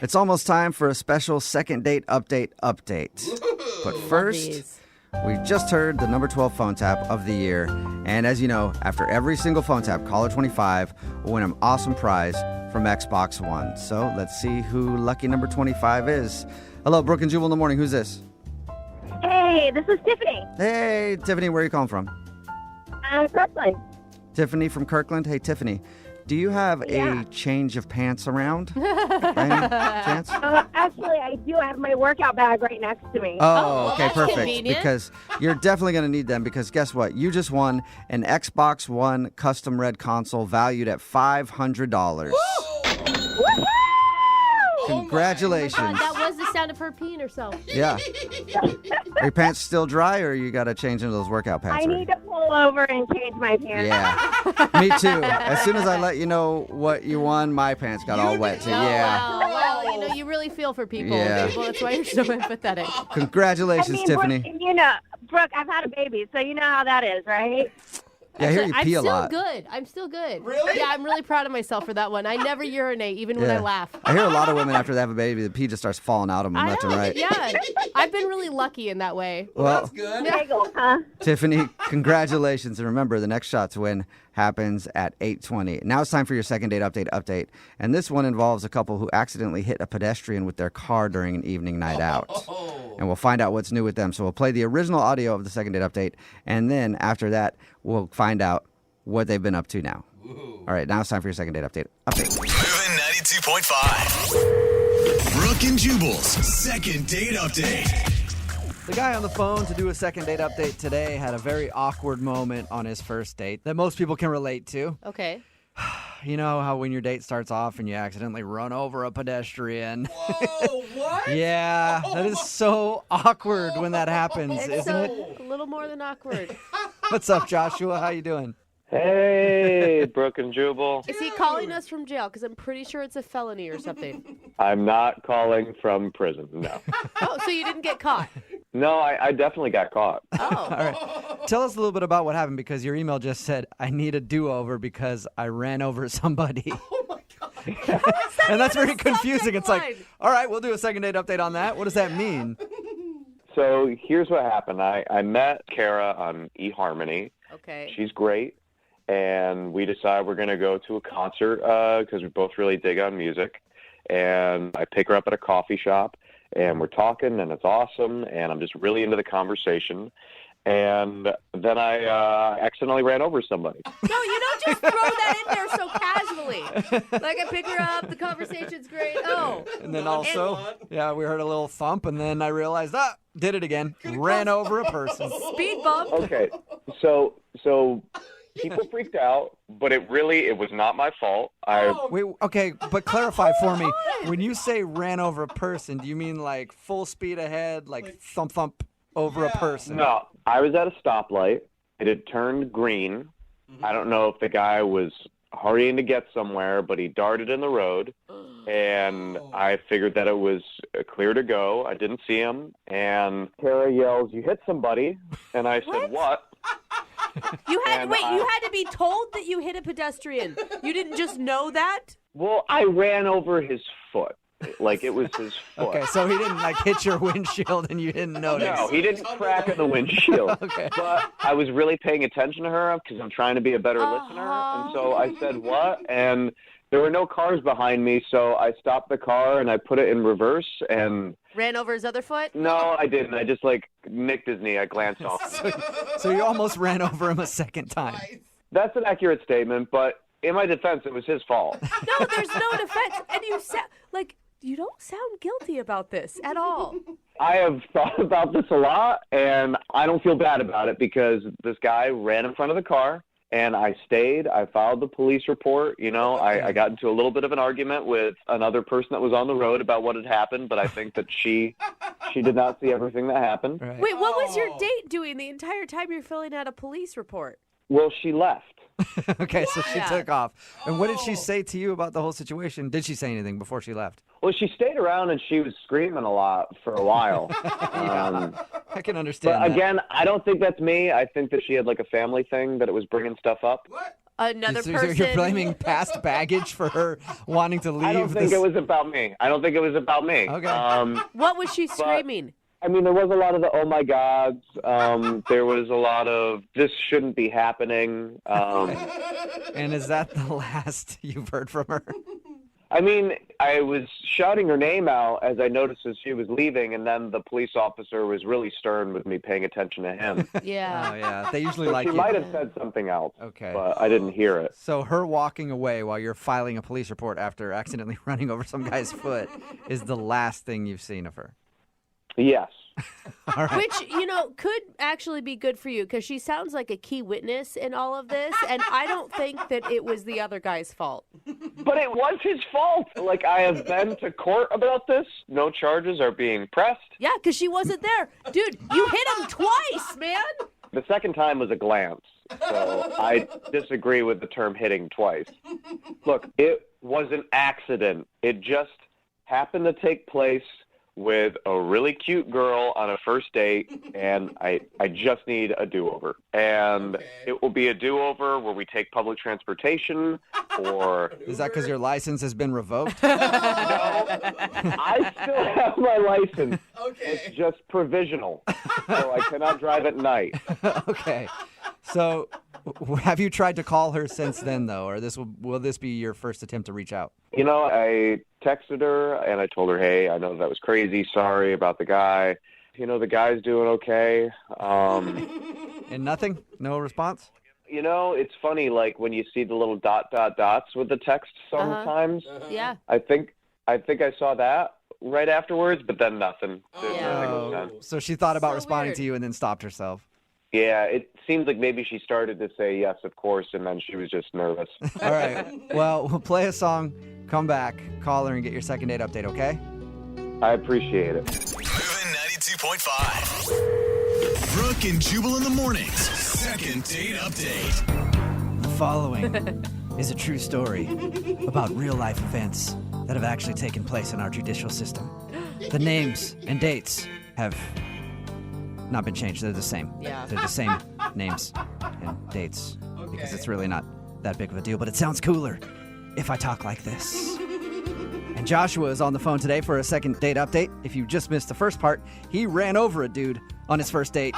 It's almost time for a special second date update. But first, we just heard the number 12 phone tap of the year. And as you know, after every single phone tap, caller 25 will win an awesome prize from Xbox One. So let's see who lucky number 25 is. Hello, Brooke and Jubal in the morning. Who's this? Hey, this is Tiffany. Hey, Tiffany, where are you calling from? Kirkland. Tiffany from Kirkland. Hey, Tiffany, do you have a change of pants around? By any chance? Actually, I do have my workout bag right next to me. Oh, okay, that's perfect. convenient. Because you're definitely going to need them because guess what? You just won an Xbox One custom red console valued at $500. Woohoo! Congratulations. That was the sound of her peeing herself. Yeah. Are your pants still dry or you got to change into those workout pants? I need to pull over and change my pants. Yeah. Me too. As soon as I let you know what you won, my pants got all wet too. Oh, Yeah. well, you know, you really feel for people. Yeah. That's why you're so empathetic. Congratulations, Tiffany. Brooke, I've had a baby, so you know how that is, right? Yeah, I hear you pee a lot. I'm still good. Really? Yeah, I'm really proud of myself for that one. I never urinate, even when I laugh. I hear a lot of women after they have a baby, the pee just starts falling out of them left and right. Yeah. I've been really lucky in that way. Well, That's good. Bagel, huh? Tiffany, congratulations. And remember, the next shot to win happens at 8:20. Now it's time for your second date update. And this one involves a couple who accidentally hit a pedestrian with their car during an evening night out. And we'll find out what's new with them. So we'll play the original audio of the second date update. And then after that, we'll find out what they've been up to now. Ooh. All right, now it's time for your second date update. Moving 92.5. Brooke and Jubal's second date update. The guy on the phone to do a second date update today had a very awkward moment on his first date that most people can relate to. Okay. You know how when your date starts off and you accidentally run over a pedestrian? Whoa, what? Yeah, that is so awkward when that happens, It's isn't it? a little more than awkward. What's up, Joshua? How you doing? Hey, Brooke and Jubal. Is he calling us from jail? Because I'm pretty sure it's a felony or something. I'm not calling from prison, no. Oh, so you didn't get caught? No, I definitely got caught. All Oh. right. Tell us a little bit about what happened because your email just said, I need a do-over because I ran over somebody. Oh, my God. And that's very a confusing. It's like, subject line? all right, we'll do a second date update on that. What does that mean? So here's what happened. I met Kara on eHarmony. Okay. She's great. And we decided we're going to go to a concert because we both really dig on music. And I pick her up at a coffee shop, and we're talking, and it's awesome. And I'm just really into the conversation. And then I accidentally ran over somebody. No, you don't just throw that in there so casually. Like, I pick her up, the conversation's great. Oh. And then also, yeah, we heard a little thump, and then I realized, did it again. Ran over a person. Speed bump. Okay, so people freaked out, but it was not my fault. Wait, okay, but clarify for me. When you say ran over a person, do you mean like full speed ahead, like thump over a person? No, I was at a stoplight. It had turned green. I don't know if the guy was hurrying to get somewhere, but he darted in the road, and I figured that it was clear to go. I didn't see him, and Kara yells, "You hit somebody," and I said, "What?" You had And you had to be told that you hit a pedestrian. You didn't just know that? Well, I ran over his foot. Like it was his foot. Okay, so he didn't like hit your windshield and you didn't notice. No, he didn't crack in the windshield. Okay. But I was really paying attention to her because I'm trying to be a better listener. And so I said, "What?" And there were no cars behind me, so I stopped the car and I put it in reverse and... Ran over his other foot? No, I didn't. I just, nicked his knee. I glanced off. So you almost ran over him a second time. That's an accurate statement, but in my defense, it was his fault. No, there's no defense. And you don't sound guilty about this at all. I have thought about this a lot, and I don't feel bad about it because this guy ran in front of the car, and I stayed. I filed the police report. You know, I got into a little bit of an argument with another person that was on the road about what had happened, but I think that she did not see everything that happened. Right. Wait, what was your date doing the entire time you're filling out a police report? Well, she left. Okay, so she Yeah. took off. And what did she say to you about the whole situation? Did she say anything before she left? Well, she stayed around, and she was screaming a lot for a while. I can understand But that. again, I don't think that's me. I think that she had a family thing that it was bringing stuff up. What? another So person. you're blaming past baggage for her wanting to leave? I don't think it was about me. Okay. What was she screaming? I mean, there was a lot of the, oh, my gods. There was a lot of, this shouldn't be happening. And is that the last you've heard from her? I mean, I was shouting her name out as I noticed as she was leaving, and then the police officer was really stern with me paying attention to him. Yeah. Oh, yeah. They usually So like she it. might have said something else, Okay. but I didn't hear it. So her walking away while you're filing a police report after accidentally running over some guy's foot is the last thing you've seen of her. Yes. All right. Which, could actually be good for you because she sounds like a key witness in all of this. And I don't think that it was the other guy's fault. But it was his fault. Like, I have been to court about this. No charges are being pressed. Yeah, because she wasn't there. Dude, you hit him twice, man. The second time was a glance. So I disagree with the term hitting twice. Look, it was an accident. It just happened to take place with a really cute girl on a first date, and I just need a do-over. And it will be a do-over where we take public transportation or... Is that because your license has been revoked? No, I still have my license. Okay. It's just provisional, so I cannot drive at night. Okay. So have you tried to call her since then, though, or will this be your first attempt to reach out? You know, I texted her, and I told her, hey, I know that was crazy. Sorry about the guy. The guy's doing okay. And nothing? No response? It's funny, like, when you see the little dots with the text sometimes. Yeah. I think I saw that right afterwards, but then nothing. Didn't Yeah. make Oh, sense. so she thought about So responding weird. to you and then stopped herself. Yeah, it seems like maybe she started to say yes, of course, and then she was just nervous. All right. Well, we'll play a song, come back, call her, and get your second date update, okay? I appreciate it. Moving 92.5. Brooke and Jubal in the mornings. Second date update. The following is a true story about real-life events that have actually taken place in our judicial system. The names and dates have not been changed. They're the same. Yeah. They're the same names and dates because it's really not that big of a deal, but it sounds cooler if I talk like this. And Joshua is on the phone today for a second date update. If you just missed the first part, he ran over a dude on his first date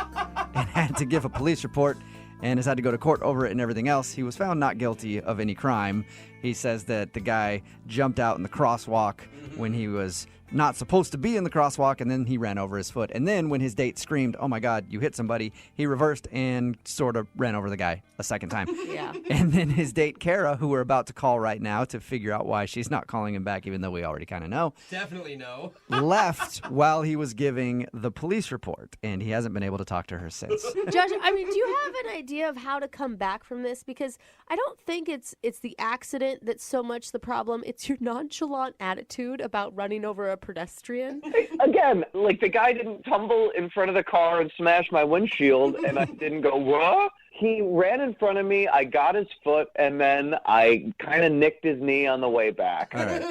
and had to give a police report and has had to go to court over it and everything else. He was found not guilty of any crime. He says that the guy jumped out in the crosswalk when he was not supposed to be in the crosswalk, and then he ran over his foot. And then when his date screamed, oh my God, you hit somebody, he reversed and sort of ran over the guy a second time. Yeah. And then his date, Kara, who we're about to call right now to figure out why she's not calling him back, even though we already kind of know, Definitely no. left while he was giving the police report, and he hasn't been able to talk to her since. Josh, do you have an idea of how to come back from this? Because I don't think it's the accident that's so much the problem. It's your nonchalant attitude about running over a pedestrian. Again, like, the guy didn't tumble in front of the car and smash my windshield, and I didn't go, what? He ran in front of me, I got his foot, and then I kind of nicked his knee on the way back. All right.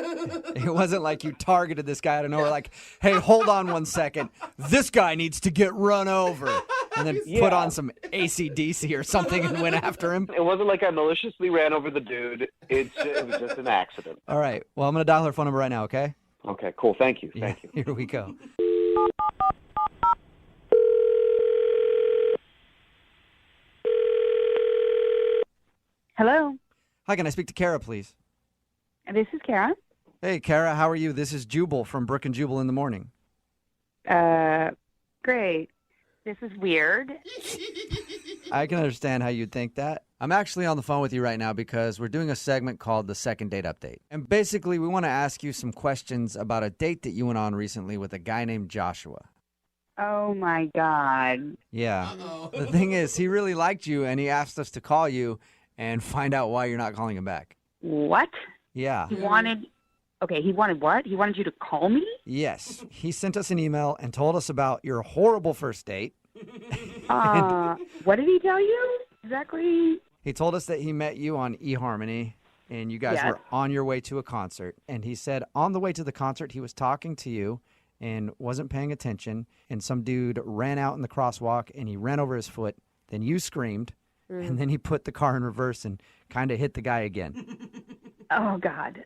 It wasn't like you targeted this guy out of nowhere, like, hey, hold on one second. This guy needs to get run over. And then put on some AC/DC or something and went after him. It wasn't like I maliciously ran over the dude. It was just an accident. All right. Well, I'm going to dial her phone number right now, okay? Okay, cool. Thank you. Thank you. Here we go. Hello, Hi, can I speak to Kara, please? this is Kara. Hey, Kara, how are you? This is Jubal from Brooke and Jubal in the morning. Great. This is weird. I can understand how you'd think that. I'm actually on the phone with you right now because we're doing a segment called the Second Date Update. And basically, we want to ask you some questions about a date that you went on recently with a guy named Joshua. Oh my God. Yeah. Uh-oh. The thing is, he really liked you, and he asked us to call you and find out why you're not calling him back. What? Yeah. He wanted. Okay, he wanted what? He wanted you to call me? Yes. He sent us an email and told us about your horrible first date. What did he tell you exactly? He told us that he met you on eHarmony, and you guys Yes. were on your way to a concert. And he said on the way to the concert, he was talking to you and wasn't paying attention. And some dude ran out in the crosswalk, and he ran over his foot. Then you screamed, and then he put the car in reverse and kind of hit the guy again. Oh, God.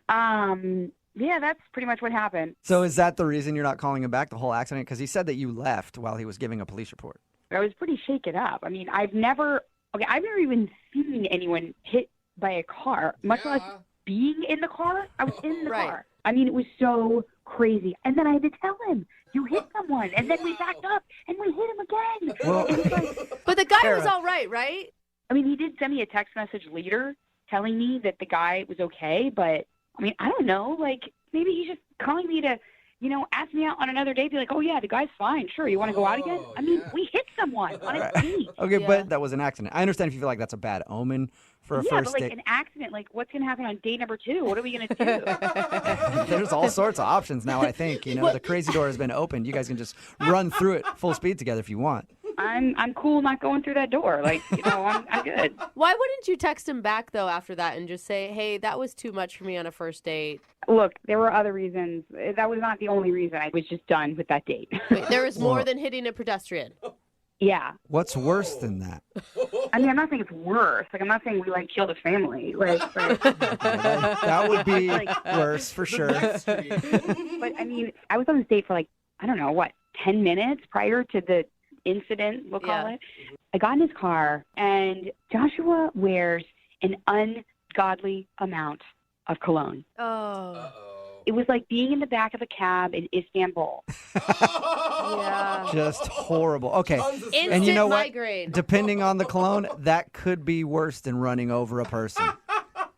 Yeah, that's pretty much what happened. So is that the reason you're not calling him back, the whole accident? Because he said that you left while he was giving a police report. I was pretty shaken up. I mean, I've never even seen anyone hit by a car, much less being in the car. I was in the car. I mean, it was so crazy. And then I had to tell him, you hit someone. And then we backed up and we hit him again. Well, and like, But the guy was all right, right? I mean, he did send me a text message later telling me that the guy was okay. But, I mean, I don't know. Like, maybe he's just calling me to, ask me out on another date. Be like, oh, yeah, the guy's fine. Sure, you want to go out again? I mean, we hit someone on a date. Okay, but that was an accident. I understand if you feel like that's a bad omen for a first but date. an accident, like what's going to happen on date number 2? What are we going to do? There's all sorts of options now, I think. The crazy door has been opened. You guys can just run through it full speed together if you want. I'm cool not going through that door. Like, I'm good. Why wouldn't you text him back, though, after that and just say, hey, that was too much for me on a first date? Look, there were other reasons. That was not the only reason. I was just done with that date. Wait, there was more than hitting a pedestrian. Yeah. What's worse than that? I mean, I'm not saying it's worse. Like, I'm not saying we, killed a family. Like, that would be worse for sure. But, I mean, I was on this date for, 10 minutes prior to the incident, we'll call it. I got in his car, and Joshua wears an ungodly amount of cologne. Oh. It was like being in the back of a cab in Istanbul. Yeah. Just horrible. Okay. Instant And you know what? migraine. Depending on the cologne, that could be worse than running over a person.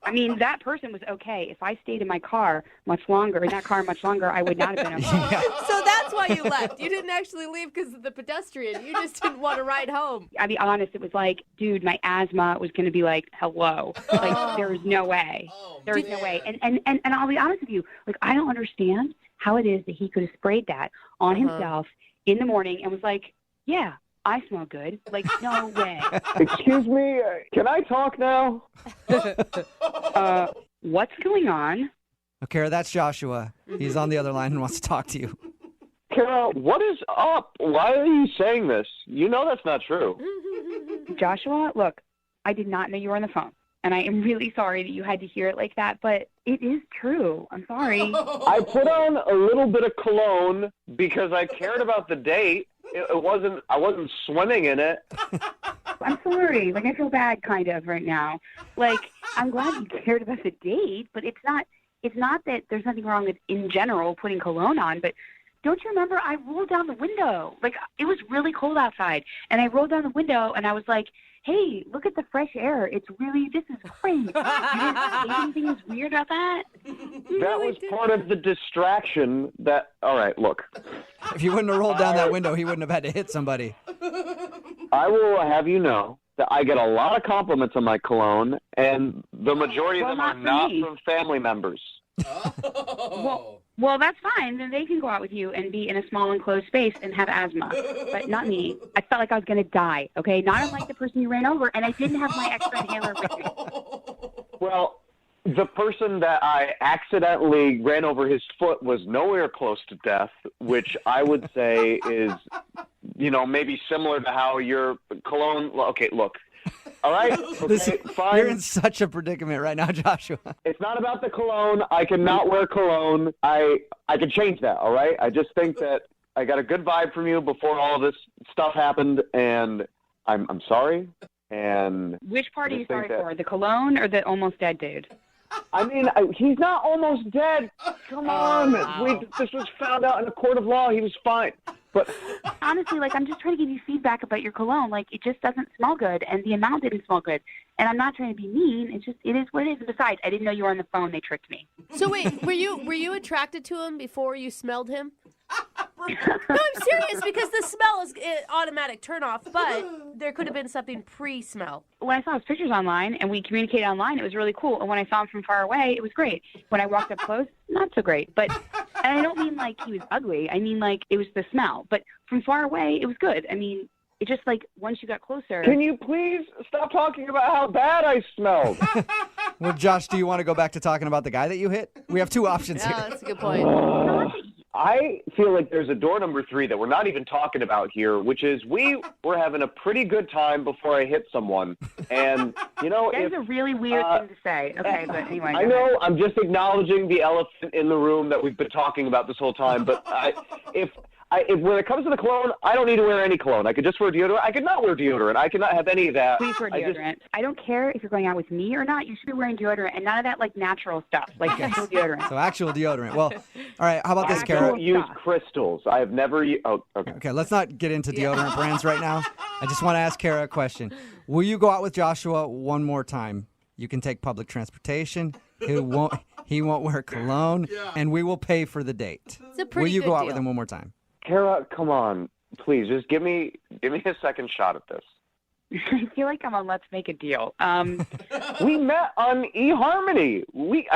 I mean, that person was okay. If I stayed in my car much longer, I would not have been okay. So that's why you left. You didn't actually leave because of the pedestrian. You just didn't want to ride home. I'll be honest, it was like, dude, my asthma was going to be like, hello. Like, there was no way. There was no way. And I'll be honest with you, I don't understand how it is that he could have sprayed that on himself in the morning and was like, yeah, I smell good. Like, no way. Excuse me, can I talk now? What's going on? Oh, Kara, that's Joshua. He's on the other line and wants to talk to you. Kara, what is up? Why are you saying this? You know that's not true. Joshua, look, I did not know you were on the phone. And I am really sorry that you had to hear it like that, but it is true. I'm sorry. I put on a little bit of cologne because I cared about the date. I wasn't swimming in it. I'm sorry. I feel bad kind of right now. I'm glad you cared about the date, but it's not that there's nothing wrong with, in general, putting cologne on, but don't you remember I rolled down the window? It was really cold outside, and I rolled down the window, and I was like, hey, look at the fresh air. This is great. You didn't think anything was weird about that? That was part of the distraction that, all right, look. If you wouldn't have rolled down that window, he wouldn't have had to hit somebody. I will have you know that I get a lot of compliments on my cologne, and the majority of them are not from family members. Well, that's fine. Then they can go out with you and be in a small enclosed space and have asthma, but not me. I felt like I was going to die, okay? Not unlike the person you ran over, and I didn't have my extra inhaler with me. Well, the person that I accidentally ran over his foot was nowhere close to death, which I would say is, maybe similar to how your cologne. Okay, look. All right, okay, fine. You're in such a predicament right now, Joshua. It's not about the cologne. I cannot wear cologne. I can change that, all right? I just think that I got a good vibe from you before all this stuff happened, and I'm sorry. And which part are you sorry for, the cologne or the almost dead dude? I mean, he's not almost dead. Come on. Wow. This was found out in a court of law. He was fine. But honestly, I'm just trying to give you feedback about your cologne. It just doesn't smell good, and the amount didn't smell good. And I'm not trying to be mean. It is what it is. And besides, I didn't know you were on the phone. They tricked me. So wait, were you attracted to him before you smelled him? No, I'm serious, because the smell is automatic turnoff, but there could have been something pre-smell. When I saw his pictures online and we communicated online, it was really cool. And when I saw him from far away, it was great. When I walked up close, not so great. And I don't mean he was ugly. I mean it was the smell. But from far away, it was good. I mean, it just once you got closer. Can you please stop talking about how bad I smelled? Well, Josh, do you want to go back to talking about the guy that you hit? We have two options here. Yeah, that's a good point. I feel like there's a door number 3 that we're not even talking about here, which is we were having a pretty good time before I hit someone. And, you know, That is a really weird thing to say. Okay, but anyway. I know I'm just acknowledging the elephant in the room that we've been talking about this whole time, but if when it comes to the cologne, I don't need to wear any cologne. I could just wear deodorant. I could not wear deodorant. I could not have any of that. Please wear deodorant. I don't care if you're going out with me or not. You should be wearing deodorant and none of that like natural stuff, like actual deodorant. So actual deodorant. Well, all right. How about this, I Kara? don't use crystals. I have never. Okay. Okay, let's not get into deodorant brands right now. I just want to ask Kara a question. Will you go out with Joshua one more time? You can take public transportation. He won't wear cologne, and we will pay for the date. It's a pretty Will you good go out deal. with him one more time? Kara, come on, please, just give me a second shot at this. I feel like I'm on Let's Make a Deal. We met on eHarmony. We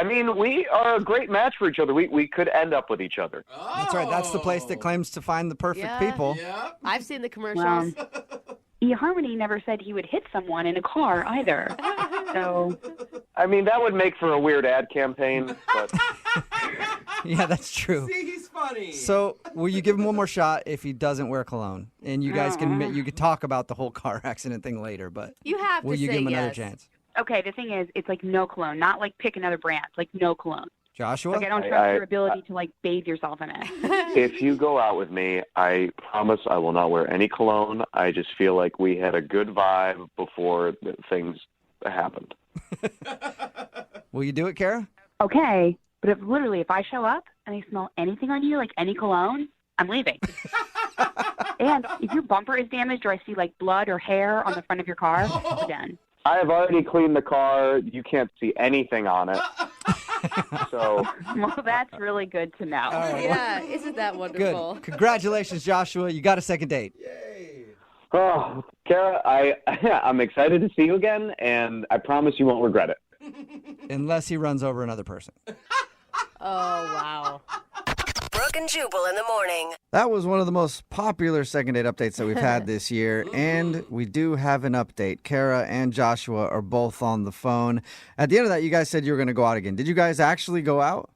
are a great match for each other. We could end up with each other. That's right. That's the place that claims to find the perfect Yeah. people. Yeah. I've seen the commercials. eHarmony never said he would hit someone in a car either. So I mean, that would make for a weird ad campaign, but Yeah, that's true. See, he's funny. So, will you give him one more shot if he doesn't wear cologne? And you guys can talk about the whole car accident thing later, but You have will to you say give him another yes. chance? okay, the thing is, it's like no cologne, not like pick another brand, like no cologne. Joshua? Like I don't trust I- your ability to like bathe yourself in it. if you go out with me, I promise I will not wear any cologne. I just feel like we had a good vibe before things happened. Will you do it, Kara? Okay, but if I show up and I smell anything on you, like any cologne, I'm leaving. And if your bumper is damaged or I see like blood or hair on the front of your car, we're done. I have already cleaned the car. You can't see anything on it. So Well, that's really good to know. Yeah, isn't that wonderful? Good. Congratulations, Joshua. You got a second date. Oh, Kara, I'm excited to see you again, and I promise you won't regret it. Unless he runs over another person. Oh, wow. Brooke and Jubal in the morning. That was one of the most popular second date updates that we've had this year. And we do have an update. Kara and Joshua are both on the phone. At the end of that, you guys said you were going to go out again. Did you guys actually go out?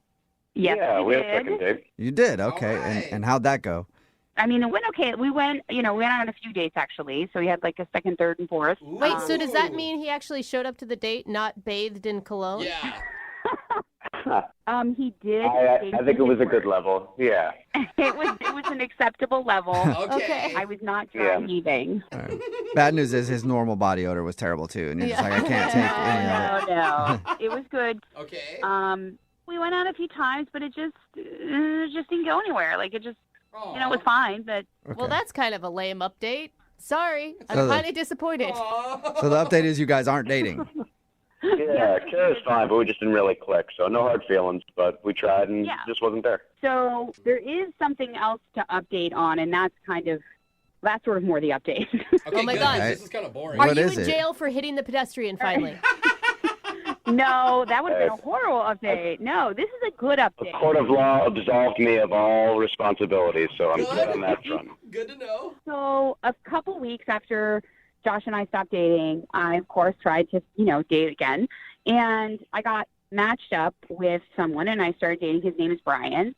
Yes, Yeah, we had a did. second date. You did? Okay. All right. And how'd that go? I mean, it went okay. We went on a few dates actually. So we had like a second, third, and fourth. Wait, so does that mean he actually showed up to the date not bathed in cologne? Yeah. He did. I think it was a good level. Yeah. It was an acceptable level. Okay. I was not Yeah. dry heaving. All right. Bad news is his normal body odor was terrible, too. And you're just like, I can't take any of it. No, it was good. Okay. We went out a few times, but it just didn't go anywhere. Like it just, Aw. it was fine, but Well, that's kind of a lame update. Sorry. So I'm the- kind of disappointed. Aw. So the update is you guys aren't dating. Yeah, Kara's fine, but we just didn't really click. So no hard feelings, but we tried and Yeah. just wasn't there. so there is something else to update on, and that's sort of more the update. Okay, Oh my good, God. 'cause This is kind of boring. Are What you is in it? jail for hitting the pedestrian finally? No, that would have been a horrible update. No, this is a good The update. court of law absolved me of all responsibilities, so I'm good on that front. Good to know. So a couple weeks after Josh and I stopped dating, I, of course, tried to, date again. And I got matched up with someone, and I started dating. His name is Brian.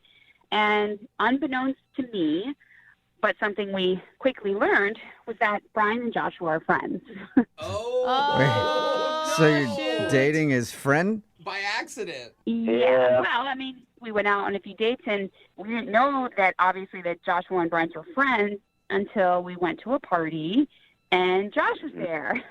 And unbeknownst to me, but something we quickly learned, was that Brian and Joshua are friends. Oh, So you're shoot. dating his friend? By accident. Yeah. Well, I mean, we went out on a few dates, and we didn't know that, obviously, that Joshua and Brian were friends until we went to a party, and Josh was there.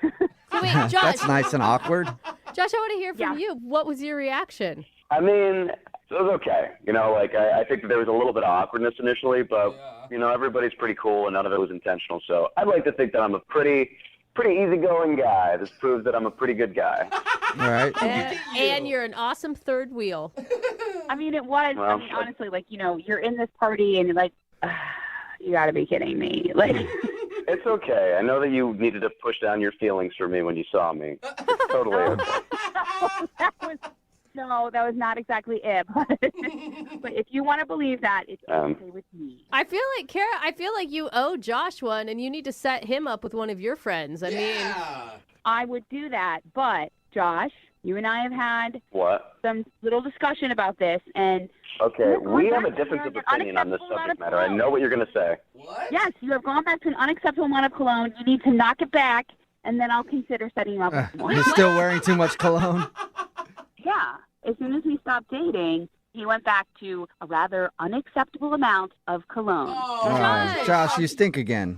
So wait, Josh, That's nice and awkward. Josh, I want to hear from Yeah. you. What was your reaction? I mean, it was okay. I think that there was a little bit of awkwardness initially, but, everybody's pretty cool and none of it was intentional. So I'd like to think that I'm a pretty easygoing guy. This proves that I'm a pretty good guy. All right. And you're an awesome third wheel. I mean, it was. Well, Honestly, you're in this party, and you're like, you got to be kidding me. Like, It's okay. I know that you needed to push down your feelings for me when you saw me. Totally okay. that was not exactly it. But if you want to believe that, it's okay with me. I feel like, Kara, you owe Josh one, and you need to set him up with one of your friends. I mean, Yeah. I would do that, but Josh, You and I have had What? some little discussion about this, and Okay, You're going we have back a to difference of an opinion on this unacceptable amount subject of matter. I know what you're going to say. What? yes, you have gone back to an unacceptable amount of cologne. You need to knock it back, and then I'll consider setting you up with more. You're still wearing too much cologne? Yeah. As soon as we stopped dating, he went back to a rather unacceptable amount of cologne. Oh, Josh, you stink again.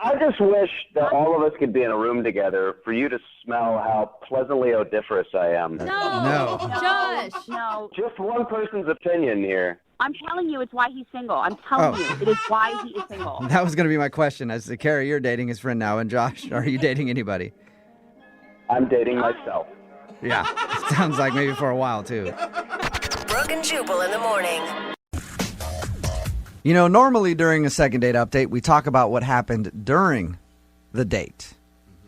I just wish that all of us could be in a room together for you to smell how pleasantly odoriferous I am. No. Josh. No, Just one person's opinion here. I'm telling you, it's why he's single. I'm telling you, it is why he is single. That was going to be my question. As to Carrie, you're dating his friend now, and Josh, are you dating anybody? I'm dating myself. Yeah, it sounds like maybe for a while, too. Brooke and Jubal in the morning. You know, normally during a second date update, we talk about what happened during the date.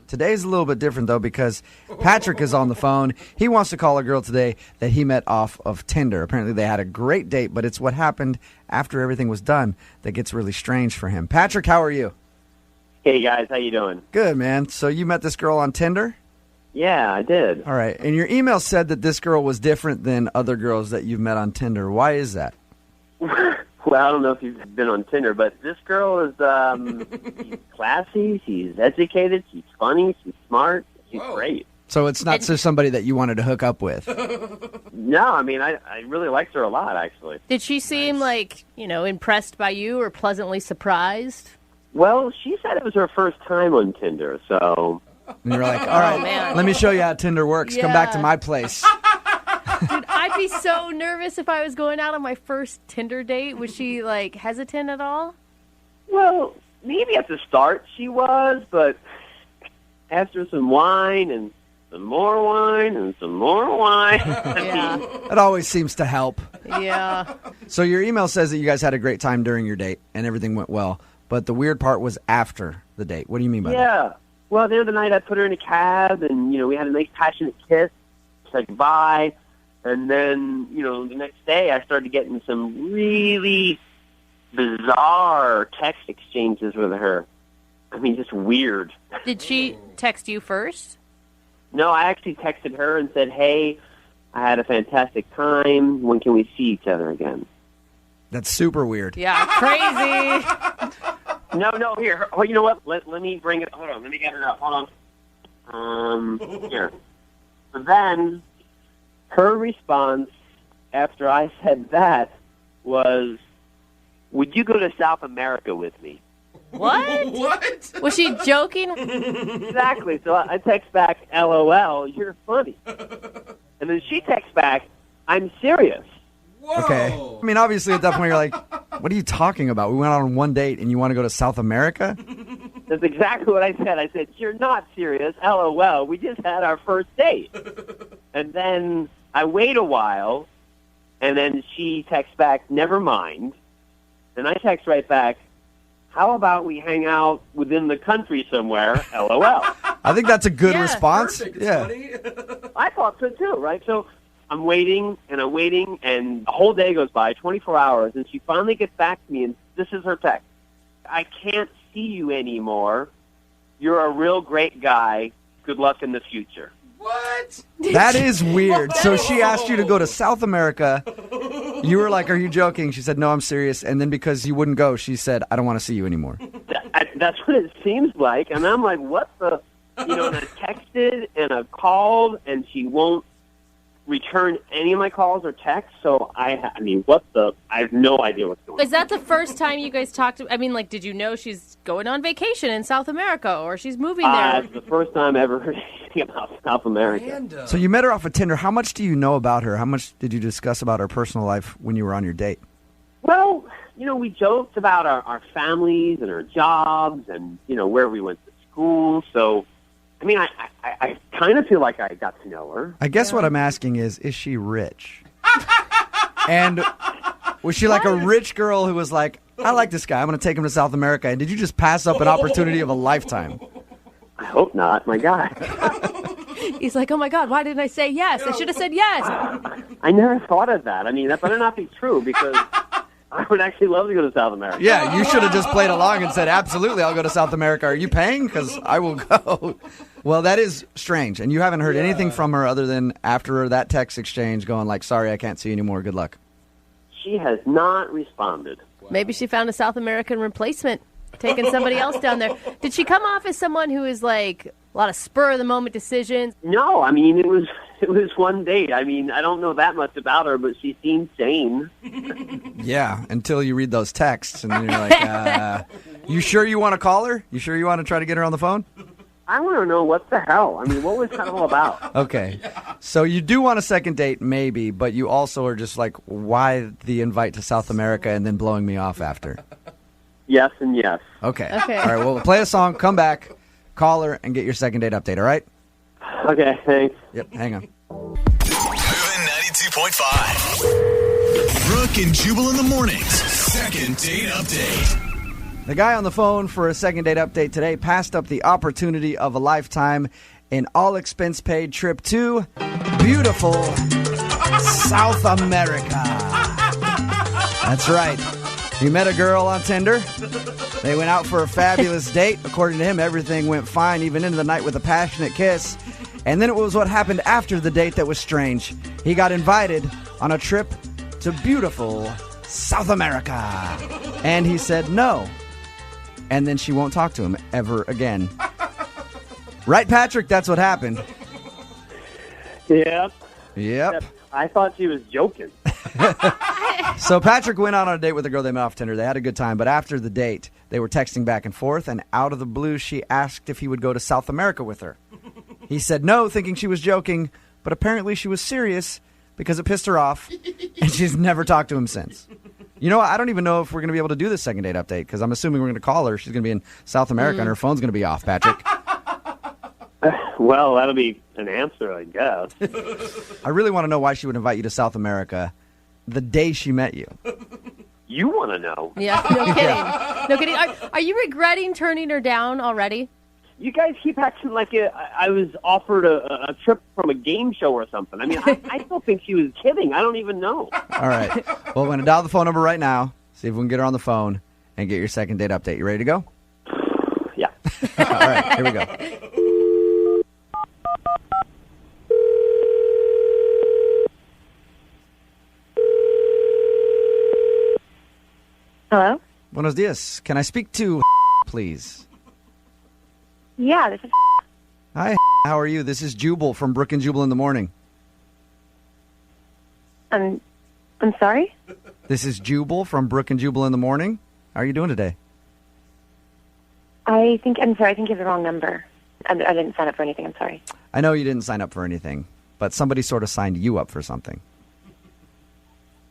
Today's a little bit different, though, because Patrick is on the phone. He wants to call a girl today that he met off of Tinder. Apparently, they had a great date, but it's what happened after everything was done that gets really strange for him. Patrick, how are you? Hey guys, how you doing? Good, man. So you met this girl on Tinder? Yeah, I did. All right. And your email said that this girl was different than other girls that you've met on Tinder. Why is that? Well, I don't know if you've been on Tinder, but this girl is she's classy, she's educated, she's funny, she's smart, she's great. So it's not just somebody that you wanted to hook up with. No, I mean, I really liked her a lot, actually. Did she seem like, impressed by you or pleasantly surprised? Well, she said it was her first time on Tinder, so... And you're like, all right, man. let me show you how Tinder works. Come back to Yeah. my place. Dude, I'd be so nervous if I was going out on my first Tinder date. Was she, hesitant at all? Well, maybe at the start she was, but after some wine and some more wine and some more wine... Yeah. It always seems to help. Yeah. So your email says that you guys had a great time during your date and everything went well. But the weird part was after the date. What do you mean by that? Yeah. Well, at the end of the night, I put her in a cab, and, we had a nice passionate kiss, said goodbye, and then, the next day I started getting some really bizarre text exchanges with her. I mean, just weird. Did she text you first? No, I actually texted her and said, hey, I had a fantastic time. When can we see each other again? That's super weird. Yeah, crazy. No, here. Oh, you know what? Let me bring it. Hold on. Let me get it up. Hold on. Here. So then, her response after I said that was, would you go to South America with me? What? What? Was she joking? Exactly. So I text back, LOL, you're funny. And then she texts back, I'm serious. Whoa. Okay. I mean, obviously at that point you're like, what are you talking about? We went out on one date and you want to go to South America? That's exactly what I said. I said, you're not serious. LOL, we just had our first date. And then I wait a while, and then she texts back, never mind. And I text right back, how about we hang out within the country somewhere, LOL. I think that's a good Yeah, response. Perfect. It's Yeah. funny. I thought so too, right? So I'm waiting, and a whole day goes by, 24 hours, and she finally gets back to me, and this is her text. I can't see you anymore. You're a real great guy. Good luck in the future. What? That is weird. So she asked you to go to South America. You were like, are you joking? She said, no, I'm serious. And then because you wouldn't go, she said, I don't want to see you anymore. That's what it seems like, and I'm like, what the? And I texted, and I called, and she won't return any of my calls or texts, so I mean, what the? I have no idea what's going on. Is that the first time you guys talked? I mean, did you know she's going on vacation in South America or she's moving there? It's the first time I ever heard anything about South America. Random. So you met her off of Tinder. How much do you know about her? How much did you discuss about her personal life when you were on your date? Well, we joked about our families and our jobs and, where we went to school, so... I mean, I kind of feel like I got to know her. I guess what I'm asking is she rich? And was she like a rich girl who was like, I like this guy, I'm going to take him to South America? And did you just pass up an opportunity of a lifetime? I hope not. My God. He's like, oh my God, why didn't I say yes? I should have said yes. I never thought of that. I mean, that better not be true because I would actually love to go to South America. Yeah, you should have just played along and said, absolutely, I'll go to South America. Are you paying? Because I will go. Well, that is strange. And you haven't heard anything from her other than after that text exchange going like, sorry, I can't see you anymore. Good luck. She has not responded. Maybe she found a South American replacement, taking somebody else down there. Did she come off as someone who is like a lot of spur of the moment decisions? No, I mean, it was one date. I mean, I don't know that much about her, but she seemed sane. Yeah, until you read those texts and then you're like, you sure you want to call her? You sure you want to try to get her on the phone? I want to know what the hell. I mean, what was that all about? Okay. So you do want a second date, maybe, but you also are just like, why the invite to South America and then blowing me off after? Yes and yes. Okay. Okay. All right, well, play a song, come back, call her, and get your second date update, all right? Okay, thanks. Yep, hang on. Moving 92.5. Brooke and Jubal in the mornings. Second date update. The guy on the phone for a second date update today passed up the opportunity of a lifetime, an all-expense-paid trip to beautiful South America. That's right. He met a girl on Tinder. They went out for a fabulous date. According to him, everything went fine, even into the night with a passionate kiss. And then it was what happened after the date that was strange. He got invited on a trip to beautiful South America. And he said no. And then she won't talk to him ever again. Right, Patrick? That's what happened. Yep. Yep. I thought she was joking. So Patrick went out on a date with a girl they met off Tinder. They had a good time, but after the date, they were texting back and forth, and out of the blue, she asked if he would go to South America with her. He said no, thinking she was joking, but apparently she was serious because it pissed her off, and she's never talked to him since. You know what? I don't even know if we're going to be able to do this second date update because I'm assuming we're going to call her. She's going to be in South America, and her phone's going to be off, Patrick. Well, that'll be an answer, I guess. I really want to know why she would invite you to South America the day she met you. You want to know? Yeah, no kidding. No kidding. Are you regretting turning her down already? You guys keep acting like I was offered a trip from a game show or something. I mean, I still think she was kidding. I don't even know. All right. Well, we're going to dial the phone number right now, see if we can get her on the phone, and get your second date update. You ready to go? Yeah. All right. Here we go. Hello? Buenos dias. Can I speak to please? Yeah, this is. Hi. How are you? This is Jubal from Brooke and Jubal in the morning. I'm sorry? This is Jubal from Brooke and Jubal in the morning. How are you doing today? I'm sorry. I think you have the wrong number. I didn't sign up for anything. I'm sorry. I know you didn't sign up for anything, but somebody sort of signed you up for something.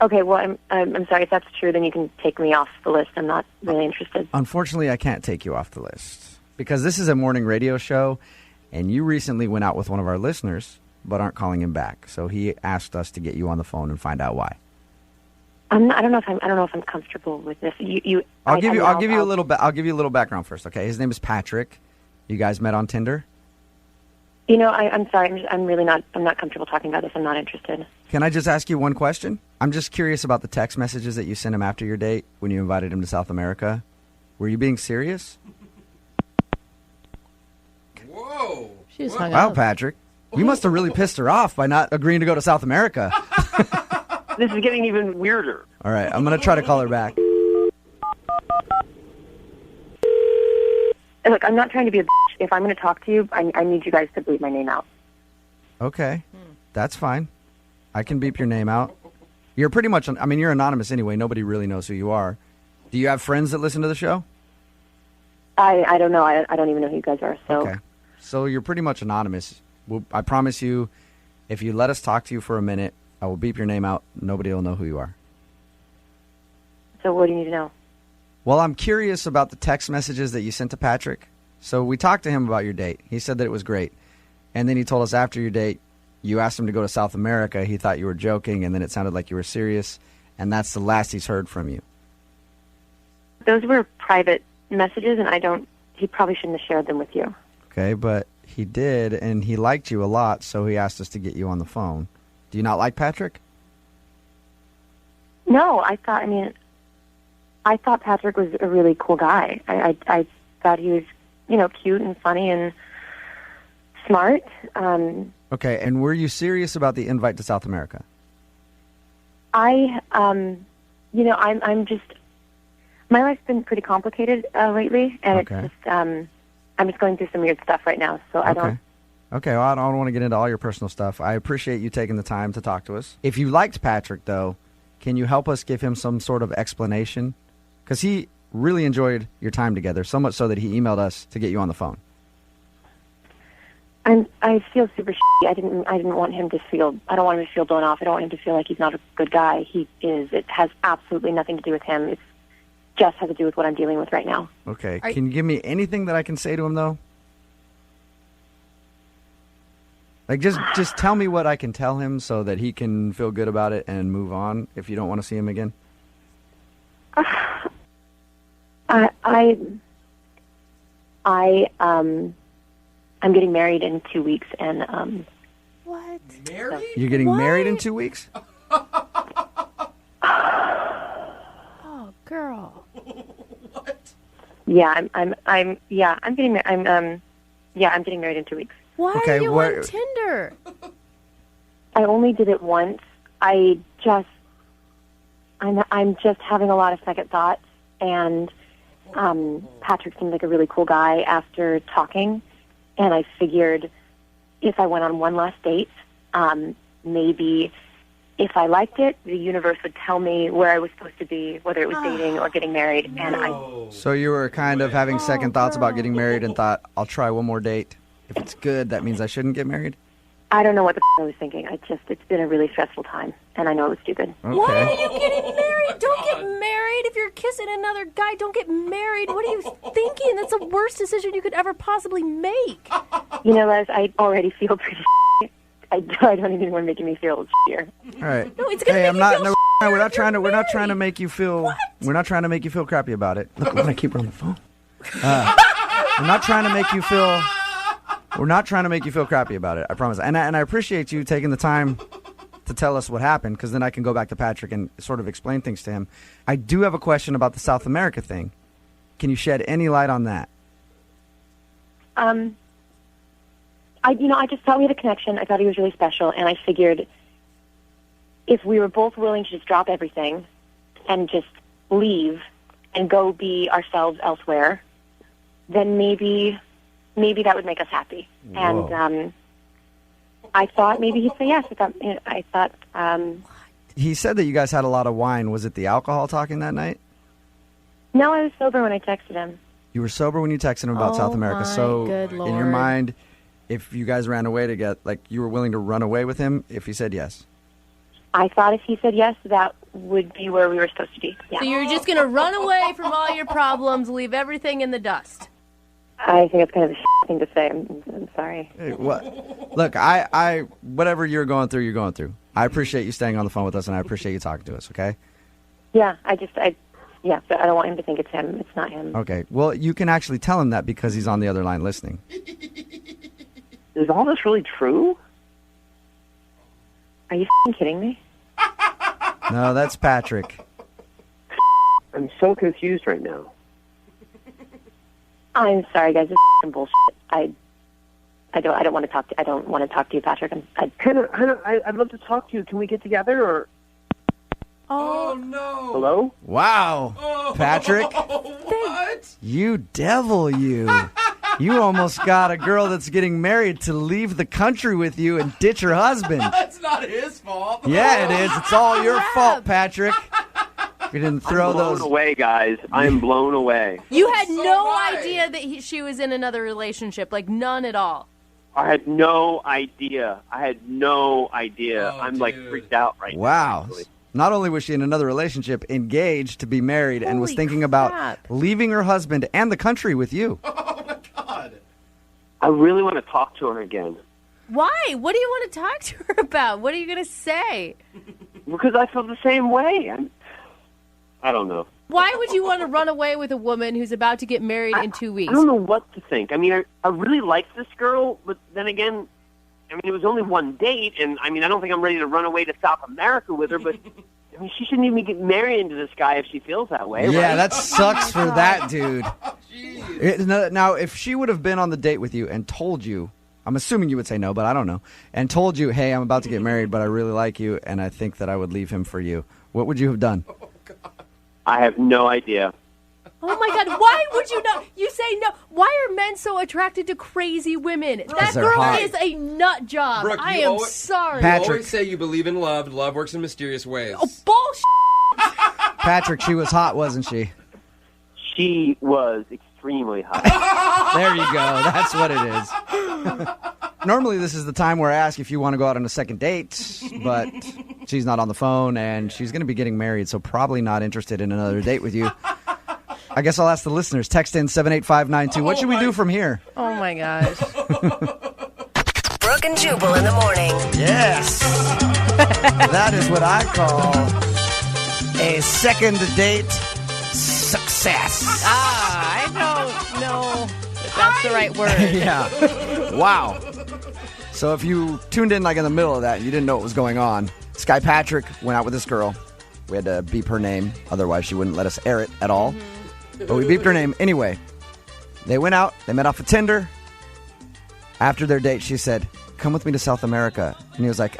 Okay, well, I'm sorry. If that's true, then you can take me off the list. I'm not really interested. Unfortunately, I can't take you off the list because this is a morning radio show, and you recently went out with one of our listeners, but aren't calling him back. So he asked us to get you on the phone and find out why. I don't know if I'm comfortable with this. I'll give you a little background first. Okay, his name is Patrick. You guys met on Tinder. You know, I'm sorry. I'm not comfortable talking about this. I'm not interested. Can I just ask you one question? I'm just curious about the text messages that you sent him after your date when you invited him to South America. Were you being serious? Whoa. She just hung Wow, up. Patrick. You must have really pissed her off by not agreeing to go to South America. This is getting even weirder. All right, I'm going to try to call her back. Look, I'm not trying to be a bitch. If I'm going to talk to you, I need you guys to bleep my name out. Okay, that's fine. I can beep your name out. You're pretty much, you're anonymous anyway. Nobody really knows who you are. Do you have friends that listen to the show? I don't know. I don't even know who you guys are. So. Okay. So you're pretty much anonymous. I promise you, if you let us talk to you for a minute, I will beep your name out. Nobody will know who you are. So what do you need to know? Well, I'm curious about the text messages that you sent to Patrick. So we talked to him about your date. He said that it was great. And then he told us after your date, you asked him to go to South America. He thought you were joking, and then it sounded like you were serious. And that's the last he's heard from you. Those were private messages, and he probably shouldn't have shared them with you. Okay, but he did, and he liked you a lot, so he asked us to get you on the phone. Do you not like Patrick? No, I thought Patrick was a really cool guy. I thought he was, cute and funny, and smart. Okay, and were you serious about the invite to South America? I'm just, my life's been pretty complicated lately, and Okay. it's just, I'm just going through some weird stuff right now, so I don't. Okay, well, I don't want to get into all your personal stuff. I appreciate you taking the time to talk to us. If you liked Patrick, though, can you help us give him some sort of explanation? Because he really enjoyed your time together, so much so that he emailed us to get you on the phone. I feel super shitty. I didn't want him to feel. I don't want him to feel blown off. I don't want him to feel like he's not a good guy. He is. It has absolutely nothing to do with him. It just has to do with what I'm dealing with right now. Okay, can you give me anything that I can say to him, though? Like, just tell me what I can tell him so that he can feel good about it and move on if you don't want to see him again. I'm getting married in 2 weeks, and What? Married? You're getting married in 2 weeks? Oh, girl. yeah, I'm getting married. I'm getting married in 2 weeks. Why Okay, are you where- on Tinder? I only did it once. I'm just having a lot of second thoughts, and Patrick seemed like a really cool guy after talking, and I figured if I went on one last date, maybe if I liked it, the universe would tell me where I was supposed to be, whether it was dating or getting married, and So you were kind of having second thoughts about getting married and thought, I'll try one more date. If it's good, that means I shouldn't get married? I don't know what the I was thinking. It's been a really stressful time, and I know it was stupid. Okay. Why are you getting married? Don't get married. If you're kissing another guy, don't get married. What are you thinking? That's the worst decision you could ever possibly make. You know, Les, I already feel pretty I don't even want to make me feel shittier. All right. No, it's gonna Hey, make I'm you not. feel No, shittier we're if not trying to. you're We're not trying to married. make you feel. What? We're not trying to make you feel crappy about it. Look, we're gonna keep her on the phone. We're not trying to make you feel. We're not trying to make you feel crappy about it. I promise. And I appreciate you taking the time to tell us what happened, because then I can go back to Patrick and sort of explain things to him. I do have a question about the South America thing. Can you shed any light on that? I just thought we had a connection. I thought he was really special, and I figured if we were both willing to just drop everything and just leave and go be ourselves elsewhere, then maybe that would make us happy. Whoa. And I thought maybe he'd say yes. I thought He said that you guys had a lot of wine. Was it the alcohol talking that night? no, I was sober when I texted him. You were sober when you texted him about Oh, South America. my So good in your Lord. mind, if you guys ran away together, like you were willing to run away with him if he said yes. I thought if he said yes, that would be where we were supposed to be. Yeah. So you're just going to run away from all your problems, leave everything in the dust. I think it's kind of a thing to say. I'm sorry. Hey, what? Look, I whatever you're going through, you're going through. I appreciate you staying on the phone with us, and I appreciate you talking to us. Okay. Yeah, but I don't want him to think it's him. It's not him. Okay. Well, you can actually tell him that because he's on the other line listening. Is all this really true? Are you kidding me? No, that's Patrick. I'm so confused right now. I'm sorry, guys. This is bullshit. I don't want to talk to. I don't want to talk to you, Patrick. Hannah, I'd love to talk to you. Can we get together or? Oh, no. Hello? Wow, Patrick, What? you devil, you. You almost got a girl that's getting married to leave the country with you and ditch her husband. That's not his fault. Yeah, it is. It's all your fault, Patrick. You didn't throw I'm blown those. away, guys. I'm blown away. You had So no right. idea that she was in another relationship, like none at all. I had no idea. Oh, I'm like dude. freaked out right now. Wow. actually. Not only was she in another relationship, engaged to be married, and was Holy thinking about crap. leaving her husband and the country with you. Oh, my God. I really want to talk to her again Why? What do you want to talk to her about? What are you going to say? because I feel the same way. I don't know. Why would you want to run away with a woman who's about to get married in 2 weeks? I don't know what to think. I mean, I really like this girl, but then again, I mean, it was only one date, and I mean, I don't think I'm ready to run away to South America with her, but I mean, she shouldn't even get married into this guy if she feels that way, Yeah, right? that sucks for that dude. Jeez. Now, if she would have been on the date with you and told you I'm assuming you would say no, but I don't know, and told you, hey, I'm about to get married, but I really like you, and I think that I would leave him for you, what would you have done? I have no idea. Oh my God! Why would you not? You say no. Why are men so attracted to crazy women? That they're girl hot. is a nut job. Brooke, I you am always- sorry. Pat- You Patrick. always say you believe in love. Love works in mysterious ways. Oh, bullshit. Patrick, she was hot, wasn't she? She was extremely hot. There you go. That's what it is. Normally, this is the time where I ask if you want to go out on a second date, but she's not on the phone, and she's going to be getting married, so probably not interested in another date with you. I guess I'll ask the listeners. Text in 78592. What should we do from here? Oh my gosh. Brooke and Jubal in the morning. Yes. That is what I call a second date success. I don't know if that's the right word. Yeah. Wow. So if you tuned in like in the middle of that and you didn't know what was going on, Sky Patrick went out with this girl. We had to beep her name, otherwise she wouldn't let us air it at all. But we beeped her name anyway. They went out, they met off of Tinder. After their date, she said, come with me to South America. And he was like,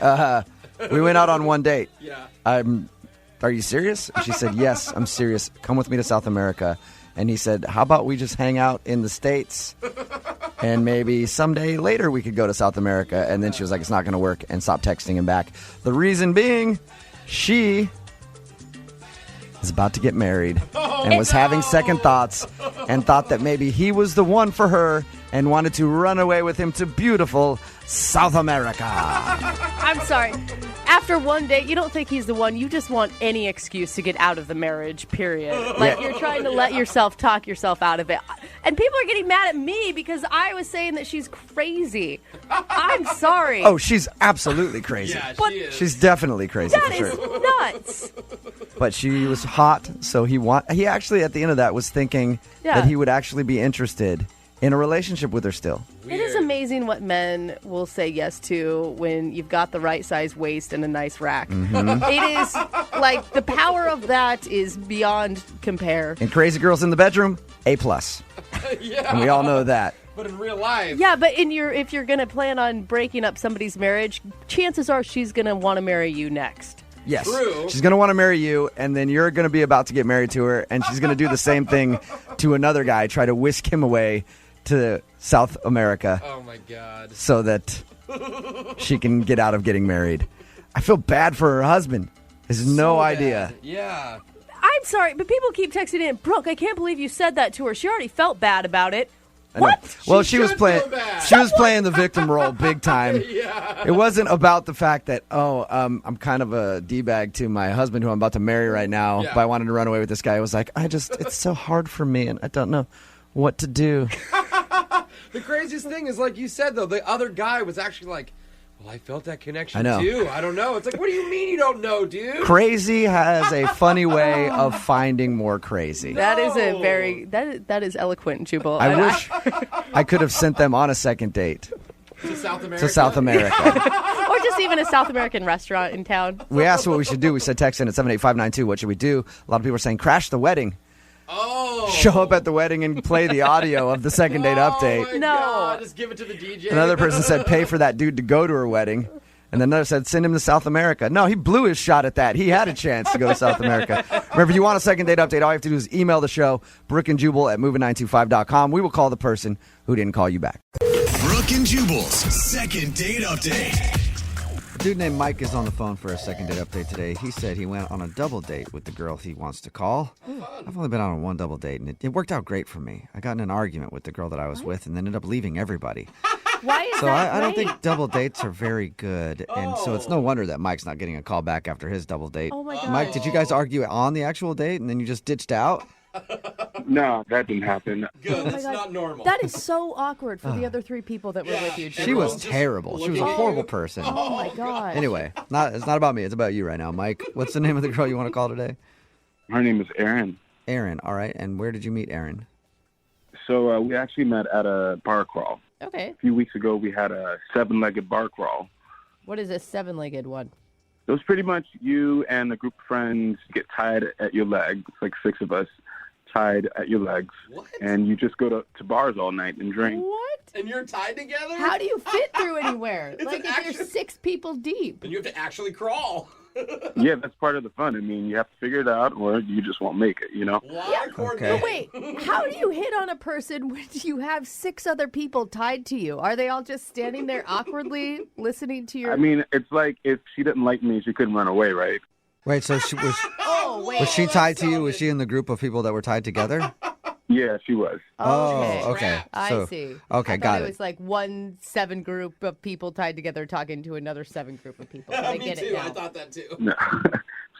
we went out on one date. Yeah. Are you serious? And she said, yes, I'm serious. Come with me to South America. And he said, how about we just hang out in the States and maybe someday later we could go to South America. And then she was like, it's not going to work, and stopped texting him back. The reason being, she is about to get married and was having second thoughts and thought that maybe he was the one for her and wanted to run away with him to beautiful South America. I'm sorry. After one date, you don't think he's the one. You just want any excuse to get out of the marriage, period. Like, you're trying to let yourself talk yourself out of it. And people are getting mad at me because I was saying that she's crazy. I'm sorry. Oh, she's absolutely crazy. Yeah, But- she is. She's definitely crazy That for is sure. nuts. But she was hot, so he actually at the end of that was thinking Yeah. that he would actually be interested in a relationship with her still. It is amazing what men will say yes to when you've got the right size waist and a nice rack. Mm-hmm. It is like the power of that is beyond compare. And crazy girls in the bedroom, A+. Yeah. And we all know that. But in real life. Yeah, but if you're going to plan on breaking up somebody's marriage, chances are she's going to want to marry you next. Yes. True. She's going to want to marry you, and then you're going to be about to get married to her, and she's going to do the same thing to another guy, try to whisk him away to South America Oh my God. so that she can get out of getting married. I feel bad for her husband. Has no So idea. bad. Yeah. I'm sorry, but people keep texting in, Brooke, I can't believe you said that to her. She already felt bad about it. I know. What? Well, She she was should playing. feel bad. She was playing the victim role big time. Yeah. It wasn't about the fact that I'm kind of a d-bag to my husband who I'm about to marry right now, Yeah. but I wanted to run away with this guy. It was like it's so hard for me, and I don't know what to do. The craziest thing is, like you said, though, the other guy was actually like, well, I felt that connection I know. too. I don't know. It's like, what do you mean you don't know, dude? Crazy has a funny way of finding more crazy. That is a very that is eloquent, Jubal. I wish I could have sent them on a second date To South America. to South America. or just even a South American restaurant in town. We asked what we should do. We said text in at 78592. What should we do? A lot of people are saying crash the wedding. Oh. Show up at the wedding and play the audio of the second date update. My No. God, just give it to the DJ. Another person said pay for that dude to go to her wedding. And then another said send him to South America. No, he blew his shot at that. He had a chance to go to South America. Remember, if you want a second date update, all you have to do is email the show, Brooke and Jubal at moving925.com. We will call the person who didn't call you back. Brooke and Jubal's second date update. A dude named Mike is on the phone for a second date update today. He said he went on a double date with the girl he wants to call. I've only been on one double date, and it worked out great for me. I got in an argument with the girl that I was with and then ended up leaving everybody. Why is So that I don't great? think double dates are very good, and so it's no wonder that Mike's not getting a call back after his double date. Oh my Mike, gosh. did you guys argue on the actual date and then you just ditched out? No, that didn't happen. Good. my That's God. not normal. That is so awkward for the other three people that were with you, She Jubal. was terrible. She was a looking at horrible you. person. Oh my god. Anyway, it's not about me. It's about you right now, Mike. What's the name of the girl you want to call today? Her name is Erin. Erin. All right. And where did you meet Erin? So we actually met at a bar crawl. Okay. A few weeks ago, we had a 7-legged bar crawl. What is a 7-legged one? It was pretty much you and a group of friends get tied at your leg. It's like 6 of us tied at your legs, What? and you just go to bars all night and drink. What? And you're tied together? How do you fit through anywhere? It's Like an if action- you're 6 people deep. And you have to actually crawl. Yeah, that's part of the fun. I mean, you have to figure it out, or you just won't make it. You know. A lot of coordination. But wait, how do you hit on a person when you have 6 other people tied to you? Are they all just standing there awkwardly listening to your... I mean, it's like if she didn't like me, she couldn't run away, right? Wait, so she was Oh, wait. was she tied to you? Was she in the group of people that were tied together? Yeah, she was. Okay. Oh, okay. I So- see. Okay, I got thought it. it was like 7 group of people tied together talking to another 7 group of people. I Me get too. it now. I thought that too. No.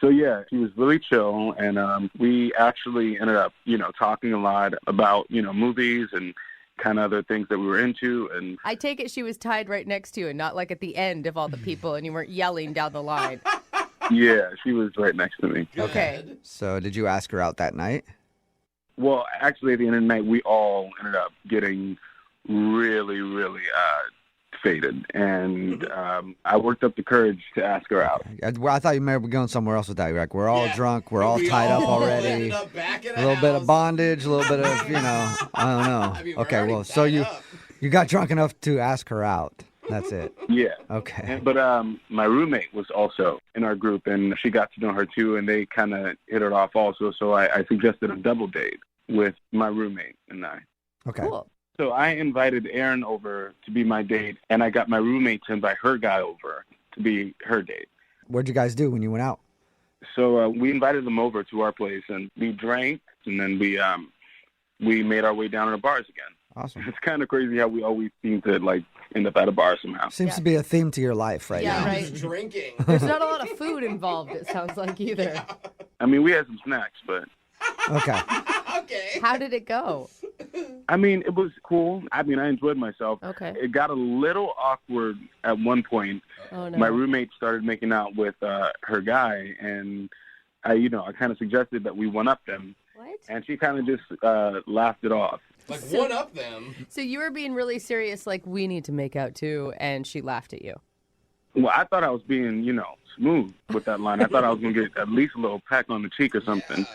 So yeah, she was really chill, and we actually ended up, talking a lot about, movies and kind of other things that we were into, and I take it she was tied right next to you and not like at the end of all the people and you weren't yelling down the line. yeah, she was right next to me. Okay. So did you ask her out that night? Well, actually, at the end of the night, we all ended up getting really, really faded, and I worked up the courage to ask her out. I thought you may be going somewhere else with that. You're like, we're all Yeah. drunk, we're all We tied up all already. ended up back in A little bit of house. bondage, a little bit of, I don't know. I mean, we're Okay, already well, so tied you up. you got drunk enough to ask her out. That's it. Yeah. Okay. But my roommate was also in our group, and she got to know her too, and they kind of hit it off also. So I suggested a double date with my roommate and I. Okay. Cool. So I invited Erin over to be my date, and I got my roommate to invite her guy over to be her date. What'd you guys do when you went out? So we invited them over to our place, and we drank, and then we made our way down to the bars again. Awesome. It's kind of crazy how we always seem to end up at a bar somehow. Seems to be a theme to your life right Yeah, now. right. Just drinking. There's not a lot of food involved, it sounds like, either. I mean, we had some snacks, but Okay. Okay. How did it go? I mean, it was cool. I mean, I enjoyed myself. Okay. It got a little awkward at one point. Oh, no. My roommate started making out with her guy, and I kind of suggested that we one up them, What? and she kind of just laughed it off. Like, one up them. So you were being really serious, like, we need to make out too, and she laughed at you. Well, I thought I was being, smooth with that line. I thought I was going to get at least a little peck on the cheek or something.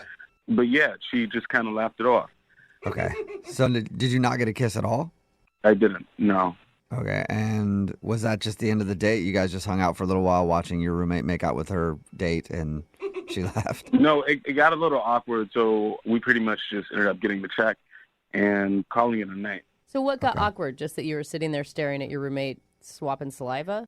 But yeah, she just kind of laughed it off. Okay. So did you not get a kiss at all? I didn't. No. Okay. And was that just the end of the date? You guys just hung out for a little while watching your roommate make out with her date and she laughed? No, it got a little awkward, so we pretty much just ended up getting the check and calling it a night. So what got Okay. awkward? Just that you were sitting there staring at your roommate swapping saliva?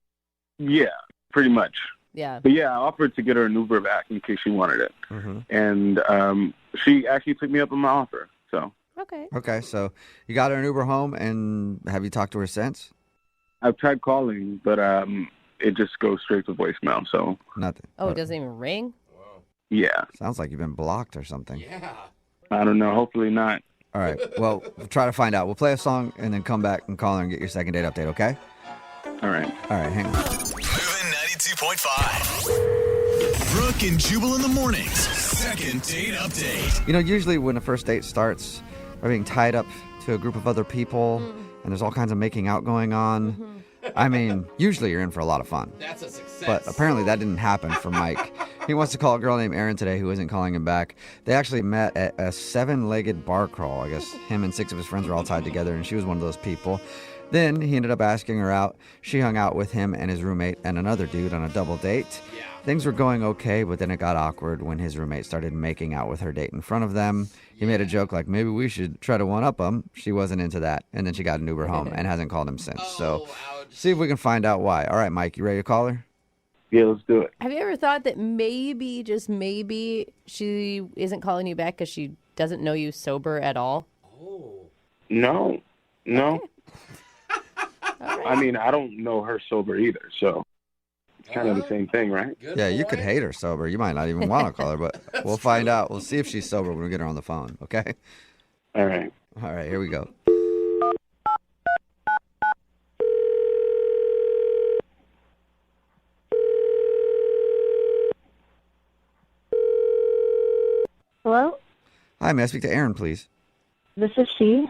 Yeah, pretty much. Yeah. But yeah, I offered to get her an Uber back in case she wanted it. Mm-hmm. And she actually took me up on my offer. So Okay. Okay. So you got her an Uber home, and have you talked to her since? I've tried calling, but it just goes straight to voicemail. So Nothing. Oh, it doesn't even ring? yeah, Sounds like you've been blocked or something. Yeah. I don't know. Hopefully not. All right. Well, we'll try to find out. We'll play a song and then come back and call her and get your second date update, okay? All right. All right. Hang on. Moving 92.5. Brooke and Jubal in the mornings. Second date update. Usually when a first date starts, we're being tied up to a group of other people, and there's all kinds of making out going on. I mean, usually you're in for a lot of fun. That's a success. But apparently that didn't happen for Mike. He wants to call a girl named Erin today who isn't calling him back. They actually met at a 7-legged bar crawl. I guess him and 6 of his friends were all tied together, and she was one of those people. Then he ended up asking her out. She hung out with him and his roommate and another dude on a double date. Yeah. Things were going okay, but then it got awkward when his roommate started making out with her date in front of them. He made a joke like, maybe we should try to one-up him. She wasn't into that. And then she got an Uber home and hasn't called him since. So ouch. see if we can find out why. All right, Mike, you ready to call her? Yeah, let's do it. Have you ever thought that maybe, just maybe, she isn't calling you back because she doesn't know you sober at all? Oh. No. I mean, I don't know her sober either, so it's kind of the same thing, right? Good Yeah, you boy. could hate her sober. You might not even want to call her, but we'll find out. We'll see if she's sober when we get her on the phone, okay? All right. All right, here we go. Hello? Hi, may I speak to Erin, please? This is she.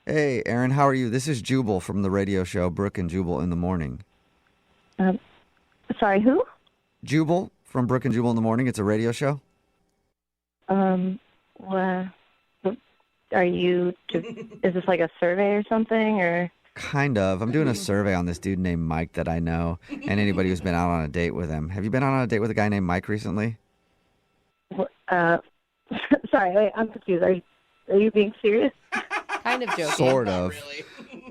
Hey, Erin, how are you? This is Jubal from the radio show Brooke and Jubal in the Morning. Sorry, who? Jubal from Brooke and Jubal in the Morning. It's a radio show. What is this like a survey or something, or? Kind of. I'm doing a survey on this dude named Mike that I know, and anybody who's been out on a date with him. Have you been out on a date with a guy named Mike recently? Sorry, wait, I'm confused. Are you being serious? Kind of joking. Sort of.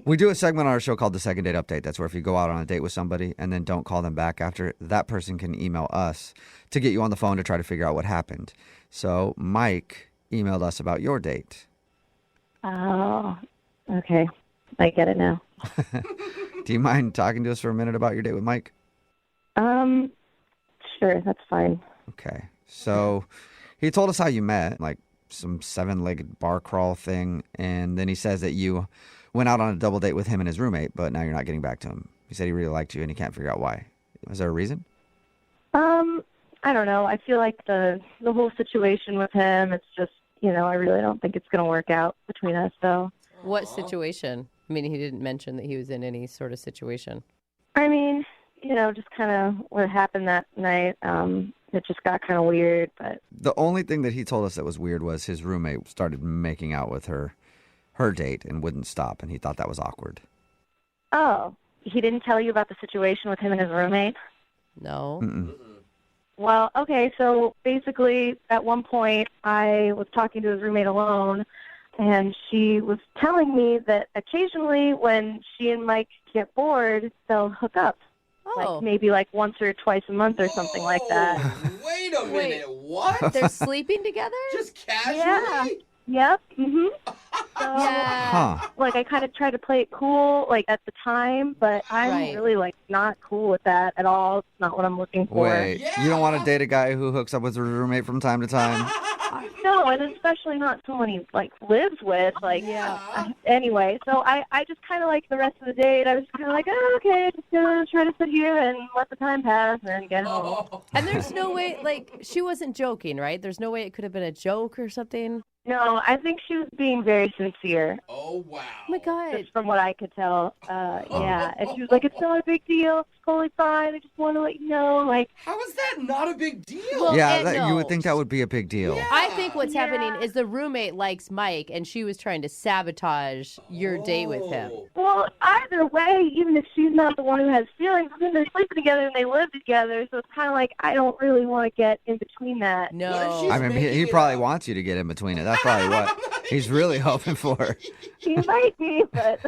We do a segment on our show called the Second Date Update. That's where if you go out on a date with somebody and then don't call them back after, that person can email us to get you on the phone to try to figure out what happened. So Mike emailed us about your date. Oh, okay. I get it now. Do you mind talking to us for a minute about your date with Mike? Sure, that's fine. Okay. So he told us how you met, like some 7-legged bar crawl thing, and then he says that you went out on a double date with him and his roommate, but now you're not getting back to him. He said he really liked you and he can't figure out why. Is there a reason? I don't know. I feel like the whole situation with him, it's just, I really don't think it's going to work out between us, so. What situation? I mean, he didn't mention that he was in any sort of situation. I mean, just kind of what happened that night. It just got kind of weird, but. The only thing that he told us that was weird was his roommate started making out with her date and wouldn't stop, and he thought that was awkward. Oh, he didn't tell you about the situation with him and his roommate? No. Mm-mm. Well, okay, so basically at one point I was talking to his roommate alone, and she was telling me that occasionally when she and Mike get bored, they'll hook up. Oh. Like maybe like once or twice a month or something like that. Wait a minute, what? They're sleeping together? Just casually? Yeah. Yep. Mhm. So, Yeah. like, I kind of tried to play it cool, like, at the time, but I'm Right. really, like, not cool with that at all. It's not what I'm looking for. Wait, you don't want to date a guy who hooks up with her roommate from time to time? No, and especially not someone he, like, lives with. Like, anyway, so I just kind of, like, the rest of the date, I was kind of like, oh, okay, just gonna try to sit here and let the time pass and get home. And there's no way, like, she wasn't joking, right? There's no way it could have been a joke or something? No, I think she was being very sincere. Oh, wow. Oh, my God. Just from what I could tell. Yeah. And she was like, it's not a big deal. It's totally fine. I just want to let you know. Like, How is that not a big deal? Well, Yeah, and you would no. think that would be a big deal. I think what's happening is the roommate likes Mike, and she was trying to sabotage your date with him. well, either way, even if she's not the one who has feelings, I mean, they're sleeping together and they live together. So it's kind of like, I don't really want to get in between that. No. I mean, he probably wants you to get in between it. That's probably what he's really hoping for. He might be, but.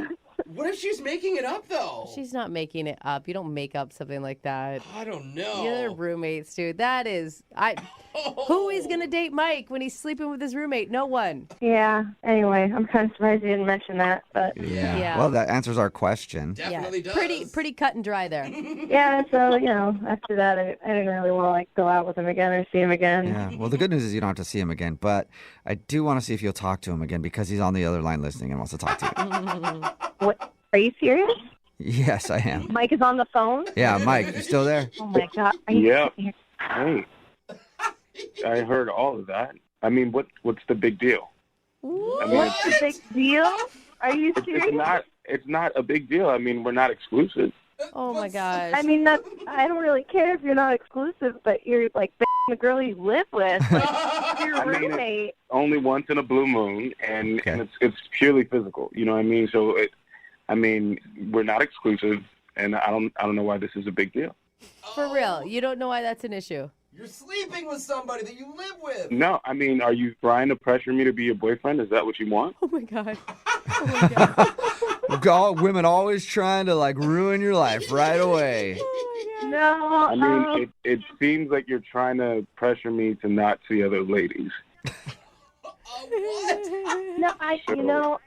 What if she's making it up, though? She's not making it up. You don't make up something like that. I don't know. You're roommates, dude. That is, who is going to date Mike when he's sleeping with his roommate? No one. Yeah. Anyway, I'm kind of surprised you didn't mention that, but. Yeah. Well, that answers our question. Definitely does. Pretty cut and dry there. Yeah, so, after that, I didn't really want to, like, go out with him again or see him again. Yeah. Well, the good news is you don't have to see him again, but I do want to see if you'll talk to him again because he's on the other line listening and wants to talk to you. What? Are you serious? Yes, I am. Mike is on the phone? Yeah, Mike, you still there? Oh, my God. Are you Yeah. serious? Hey, I heard all of that. I mean, what's the big deal? I mean, What's the big deal? Are you serious? it's not a big deal. I mean, we're not exclusive. Oh, my gosh. I mean, I don't really care if you're not exclusive, but you're, like, the girl you live with. Like, your I mean, roommate. Only once in a blue moon, and it's purely physical. You know what I mean? So we're not exclusive, and I don't know why this is a big deal. For real. You don't know why that's an issue. You're sleeping with somebody that you live with. No, I mean, are you trying to pressure me to be your boyfriend? Is that what you want? Oh, my God. Oh, my God. All women always trying to like ruin your life right away. No. I mean, it seems like you're trying to pressure me to not see other ladies. No,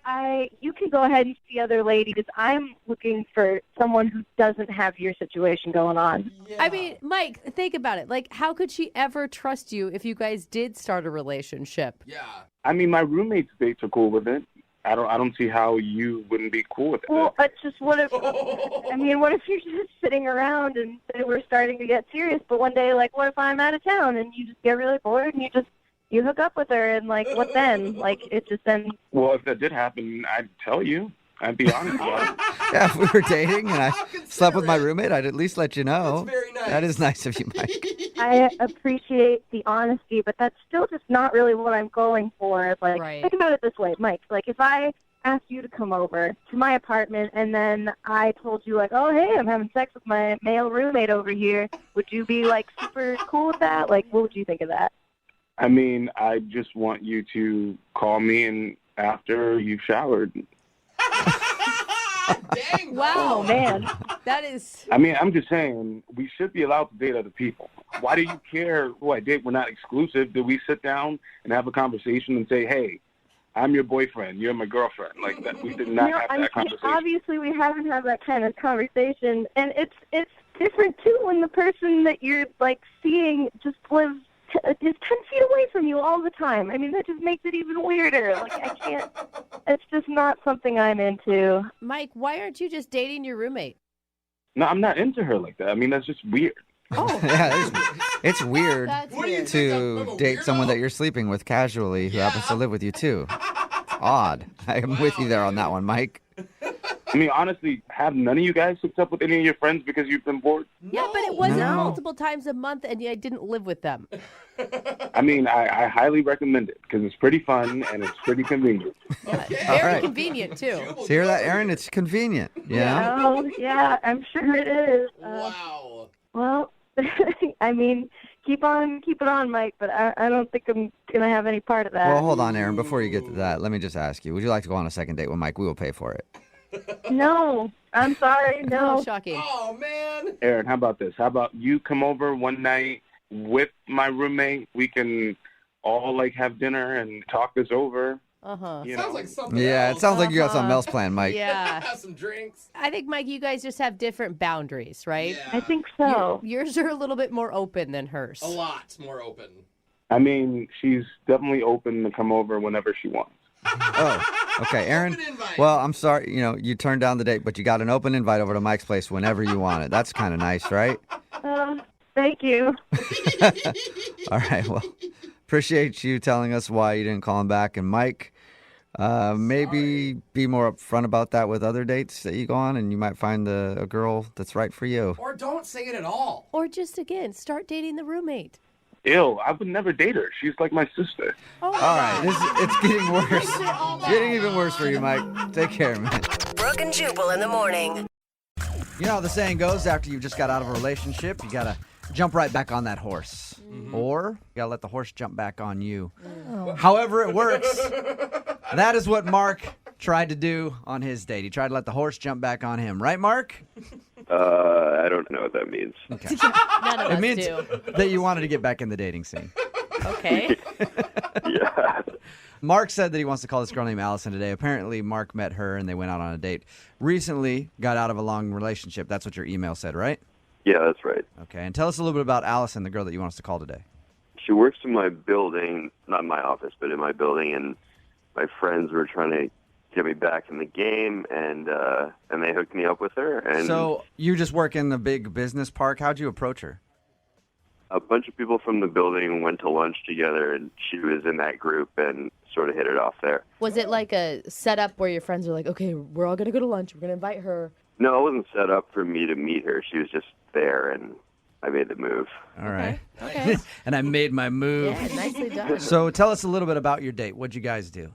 you can go ahead and see other ladies. I'm looking for someone who doesn't have your situation going on. I mean, Mike, think about it. Like, how could she ever trust you if you guys did start a relationship? Yeah. I mean, my roommate's dates are cool with it. I don't see how you wouldn't be cool with it. Well, it's just what if you're just sitting around and we're starting to get serious, but one day, like, what if I'm out of town and you just get really bored and you hook up with her and, like, what then? Like, it just then... Well, if that did happen, I'd tell you. I'd be honest about it. Yeah, if we were dating and I slept with my roommate, I'd at least let you know. That's very nice. That is nice of you, Mike. I appreciate the honesty, but that's still just not really what I'm going for. Like, Right. think about it this way, Mike. Like, if I asked you to come over to my apartment and then I told you, like, oh, hey, I'm having sex with my male roommate over here, would you be, like, super cool with that? Like, what would you think of that? I mean, I just want you to call me and after you've showered. Dang. Wow, Oh, man. That is. I mean, I'm just saying, we should be allowed to date other people. Why do you care who I date? We're not exclusive. Do we sit down and have a conversation and say, hey, I'm your boyfriend, you're my girlfriend? Like that, we did not have that conversation. Obviously, we haven't had that kind of conversation, and it's different too when the person that you're like seeing just lives is 10 feet away from you all the time. I mean, that just makes it even weirder. Like, I can't. It's just not something I'm into. Mike, why aren't you just dating your roommate? No, I'm not into her like that. I mean, that's just weird. Oh, Yeah, it's weird that's What do you weird. think? to I'm a date someone weirdo? that you're sleeping with casually who happens to live with you, too. It's odd. I'm with you there on that one, Mike. I mean, honestly, have none of you guys hooked up with any of your friends because you've been bored? Yeah, but it wasn't No. multiple times a month, and I didn't live with them. I mean, I highly recommend it because it's pretty fun and it's pretty convenient. Very right. convenient too. So hear that, Aaron? It's convenient. Yeah. Oh, yeah, I'm sure it is. Wow. Well, I mean, keep it on, Mike, but I don't think I'm going to have any part of that. Well, hold on, Aaron. Before you get to that, let me just ask you, would you like to go on a second date with Mike? We will pay for it. No, I'm sorry, Oh, no. shocking. Oh, man. Aaron, how about this? How about you come over one night with my roommate? We can all, like, have dinner and talk this over. Uh-huh. You Sounds know? like something Yeah, else. it sounds like you got something else planned, Mike. Yeah. Have some drinks. I think, Mike, you guys just have different boundaries, right? Yeah. I think so. Yours are a little bit more open than hers. A lot more open. I mean, she's definitely open to come over whenever she wants. Oh, okay, Aaron. Open invite. Well, I'm sorry, you turned down the date, but you got an open invite over to Mike's place whenever you want it. That's kind of nice, right? Thank you. All right, well, appreciate you telling us why you didn't call him back. And Mike, maybe be more upfront about that with other dates that you go on, and you might find a girl that's right for you. Or don't say it at all. Or just, again, start dating the roommate. Ew, I would never date her. She's like my sister. Oh, All right, it's getting worse. Getting even worse for you, Mike. Take care, man. Brooke and Jubal in the morning. You know how the saying goes, after you've just got out of a relationship, you got to jump right back on that horse. Or you got to let the horse jump back on you. However it works, that is what Mark tried to do on his date. He tried to let the horse jump back on him. Right, Mark? I don't know what that means. Okay. None of It us means do. that you wanted to get back in the dating scene. Okay. Yeah. Mark said that he wants to call this girl named Allison today. Apparently, Mark met her and they went out on a date. Recently, got out of a long relationship. That's what your email said, right? Yeah, that's right. Okay, and tell us a little bit about Allison, the girl that you want us to call today. She works in my building, not in my office, but in my building, and my friends were trying to get me back in the game, and they hooked me up with her. And So you just work in the big business park. How'd you approach her? a bunch of people from the building went to lunch together, and she was in that group and sort of hit it off there. Was it like a setup where your friends were like, okay, we're all going to go to lunch. We're going to invite her. No, it wasn't set up for me to meet her. She was just there, and I made the move. All right. Okay. And I made my move. Yeah, nicely done. So tell us a little bit about your date. What'd you guys do?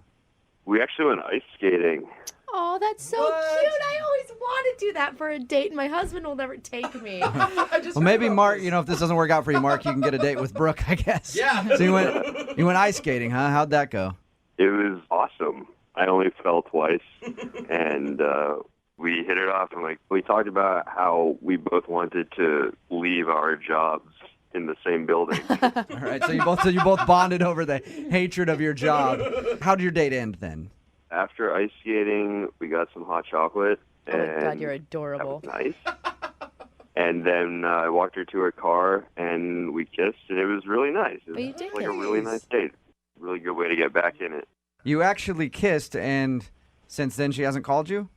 We actually went ice skating. Oh, that's so cute. I always want to do that for a date, and my husband will never take me. Well, maybe Mark, if this doesn't work out for you, Mark, you can get a date with Brooke, I guess. Yeah. So you went ice skating, huh? How'd that go? It was awesome. I only fell twice, and we hit it off. And we talked about how we both wanted to leave our jobs in the same building. All right. So you both bonded over the hatred of your job. How did your date end then? After ice skating, we got some hot chocolate. Oh, my and God, you're adorable. That was nice. And then I walked her to her car, and we kissed, and it was really nice. It was you did like a kiss. really nice date. Really good way to get back in it. You actually kissed, and since then she hasn't called you?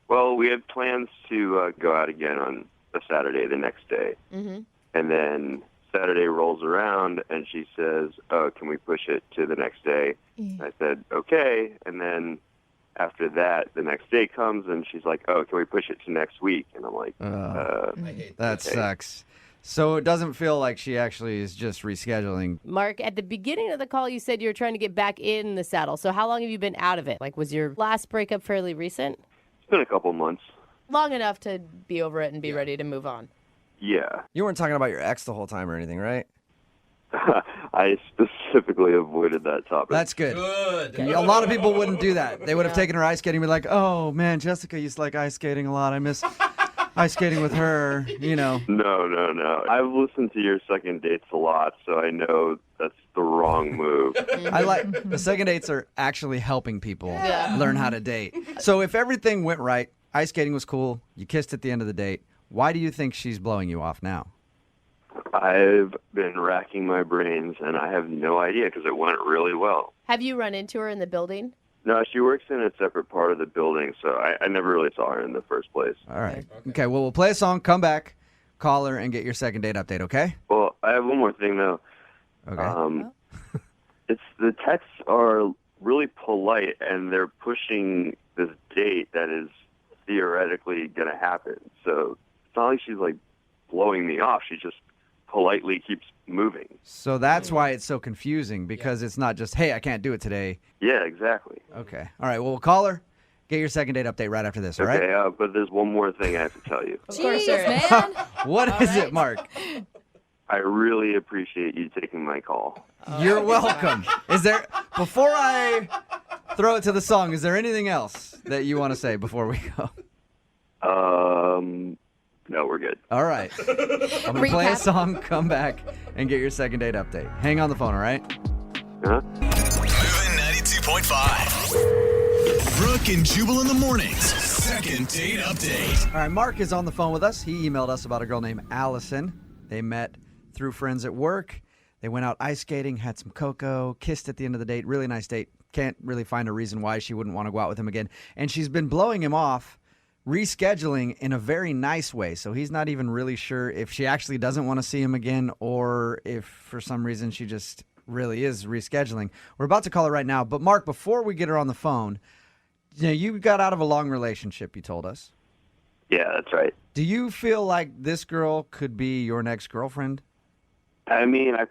Well, we had plans to go out again on a Saturday the next day. Mm-hmm. And then Saturday rolls around, and she says, "Oh, can we push it to the next day?" I said, "Okay." And then after that, the next day comes and she's like, "Oh, can we push it to next week?" And I'm like, That sucks. So it doesn't feel like she actually is just rescheduling. Mark, at the beginning of the call, you said you were trying to get back in the saddle. So how long have you been out of it? Like, was your last breakup fairly recent? It's been a couple months. Long enough to be over it and be ready to move on. Yeah. You weren't talking about your ex the whole time or anything, right? I specifically avoided that topic. That's good. A lot of people wouldn't do that. They would have taken her ice skating and be like, oh, man, Jessica used to like ice skating a lot. I miss ice skating with her, you know. No. I've listened to your second dates a lot, so I know that's the wrong move. I like the second dates are actually helping people learn how to date. So if everything went right, ice skating was cool, you kissed at the end of the date, why do you think she's blowing you off now? I've been racking my brains, and I have no idea because it went really well. Have you run into her in the building? No, she works in a separate part of the building, so I never really saw her in the first place. All right. Okay, well, we'll play a song, come back, call her, and get your second date update, okay? Well, I have one more thing, though. Okay. It's the texts are really polite, and they're pushing this date that is theoretically going to happen. So it's not like she's, like, blowing me off. She just politely keeps moving. So that's why it's so confusing, because it's not just, hey, I can't do it today. Yeah, exactly. Okay. All right, well, we'll call her, get your second date update right after this, all right? Okay, but there's one more thing I have to tell you. Of course, man. What is it, Mark? I really appreciate you taking my call. You're welcome. Is there, before I throw it to the song, is there anything else that you want to say before we go? No, we're good. All right. I'm going to play a song, come back, and get your second date update. Hang on the phone, all right? Huh? Moving 92.5. Brooke and Jubal in the mornings. Second date update. All right, Mark is on the phone with us. He emailed us about a girl named Allison. They met through friends at work. They went out ice skating, had some cocoa, kissed at the end of the date. Really nice date. Can't really find a reason why she wouldn't want to go out with him again. And she's been blowing him off, rescheduling in a very nice way. So he's not even really sure if she actually doesn't want to see him again or if for some reason she just really is rescheduling. We're about to call her right now. But Mark, before we get her on the phone, you got out of a long relationship, you told us. Yeah, that's right. Do you feel like this girl could be your next girlfriend? I mean, I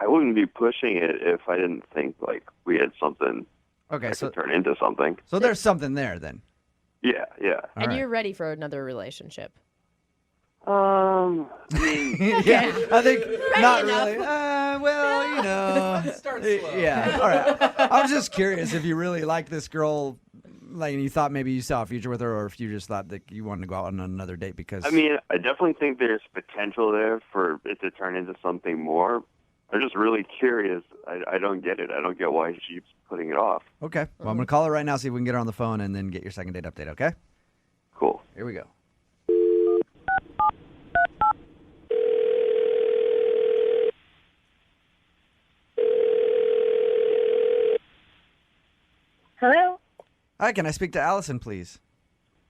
wouldn't be pushing it if I didn't think like we had something that could turn into something. So there's something there then. Yeah. And you're ready for another relationship. Yeah, I think not really. Well, you know. Start slow. Yeah, all right. I was just curious if you really like this girl, like, and you thought maybe you saw a future with her, or if you just thought that you wanted to go out on another date because. I mean, I definitely think there's potential there for it to turn into something more. I'm just really curious. I don't get it. I don't get why she keeps putting it off. Okay. Well, I'm going to call her right now, see if we can get her on the phone, and then get your second date update, okay? Cool. Here we go. Hello, Hi, can I speak to Allison, please?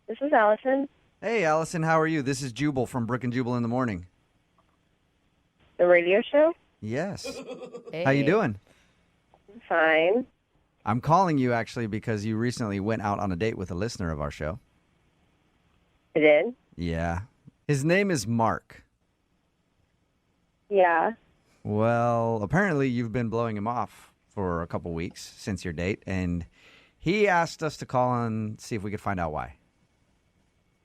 this is Allison. Hey, Allison, how are you? This is Jubal from Brooke and Jubal in the morning. The radio show? Yes. How you doing? Fine. I'm calling you actually because you recently went out on a date with a listener of our show. I did? Yeah. His name is Mark. Yeah. Well, apparently you've been blowing him off for a couple weeks since your date, and he asked us to call and see if we could find out why.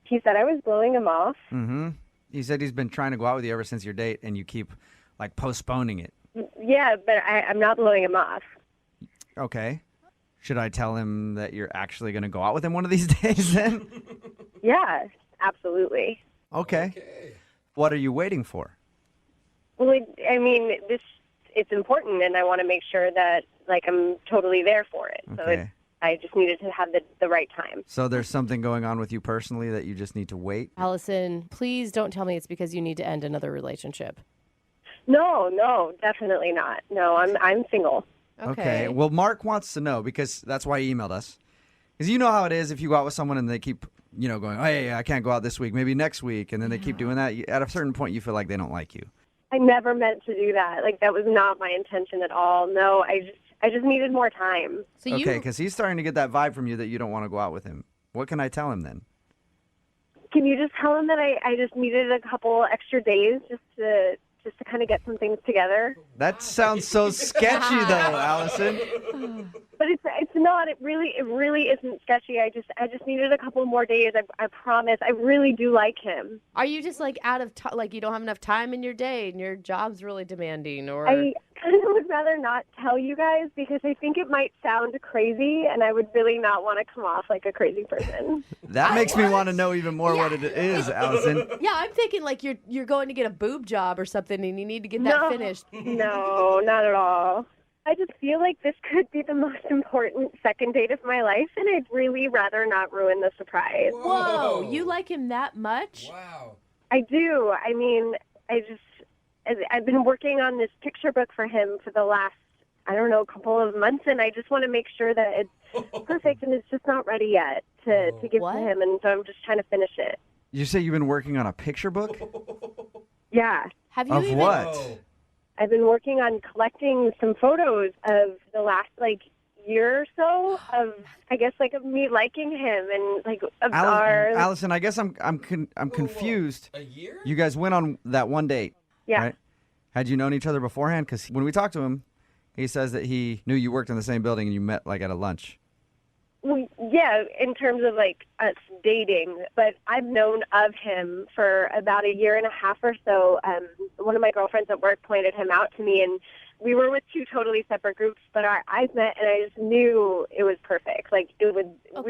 He said I was blowing him off. Mm-hmm. He said he's been trying to go out with you ever since your date, and you keep, like, postponing it. Yeah, but I'm not blowing him off. Okay. Should I tell him that you're actually going to go out with him one of these days then? Yeah, absolutely. Okay. What are you waiting for? Well, I mean, it's important, and I want to make sure that, like, I'm totally there for it. So Okay. I just needed to have the right time. So there's something going on with you personally that you just need to wait? Allison, please don't tell me it's because you need to end another relationship. No, definitely not. No, I'm single. Okay. Well, Mark wants to know because that's why he emailed us. Because you know how it is if you go out with someone and they keep, going, hey, I can't go out this week, maybe next week, and then they keep doing that. At a certain point, you feel like they don't like you. I never meant to do that. Like, that was not my intention at all. No, I just needed more time. So Okay, because he's starting to get that vibe from you that you don't want to go out with him. What can I tell him then? Can you just tell him that I just needed a couple extra days just to kind of get some things together? That sounds so sketchy, though, Allison. But it's not. It really isn't sketchy. I just needed a couple more days. I promise. I really do like him. Are you just like out of time? Like you don't have enough time in your day, and your job's really demanding, or I kind of would rather not tell you guys because I think it might sound crazy, and I would really not want to come off like a crazy person. That makes me want to know even more what it is, Allison. Yeah, I'm thinking like you're going to get a boob job or something, and you need to get that finished. No, not at all. I just feel like this could be the most important second date of my life, and I'd really rather not ruin the surprise. Whoa, you like him that much? Wow. I do. I mean, I've been working on this picture book for him for the last, I don't know, couple of months, and I just want to make sure that it's perfect, and it's just not ready yet to give to him, and so I'm just trying to finish it. You say you've been working on a picture book? Yeah. Have you Of even... what? I've been working on collecting some photos of the last, year or so of, I guess, of me liking him and, of our... Allison, I guess I'm confused. A year? You guys went on that one date, Yeah. right? Had you known each other beforehand? Because when we talked to him, he says that he knew you worked in the same building and you met, at a lunch. Well, yeah, in terms of us dating, but I've known of him for about a year and a half or so. One of my girlfriends at work pointed him out to me, and we were with two totally separate groups, but our eyes met, and I just knew it was perfect. We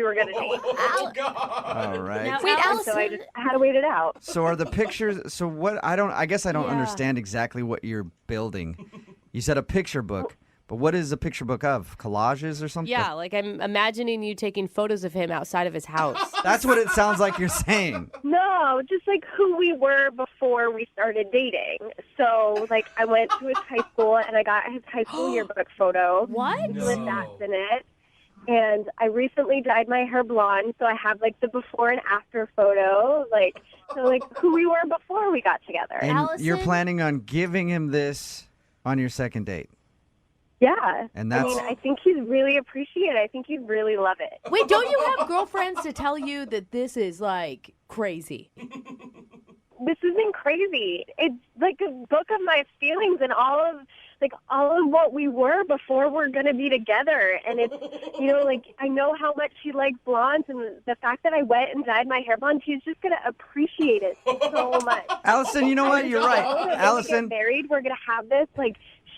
were gonna date. Oh, God. All right. Now, Wait, Allison, so I had to wait it out. So are the pictures? So what? I guess I don't Yeah. understand exactly what you're building. You said a picture book, but what is a picture book of? Collages or something? yeah, like I'm imagining you taking photos of him outside of his house. That's what it sounds like you're saying. No, just who we were before we started dating. So, I went to his high school, and I got his high school yearbook photo. What? With that in it. And I recently dyed my hair blonde, so I have, the before and after photo. Who we were before we got together. And Allison? you're planning on giving him this on your second date. Yeah. And I that's- mean, I think he'd really appreciate it. I think he'd really love it. Wait, don't you have girlfriends to tell you that this is crazy? This isn't crazy. It's a book of my feelings and all of what we were before we're going to be together. And it's, I know how much he likes blondes, and the fact that I went and dyed my hair blonde, he's just going to appreciate it so much. Allison, you know what? You're right. When we Allison. get married, we're going to have this,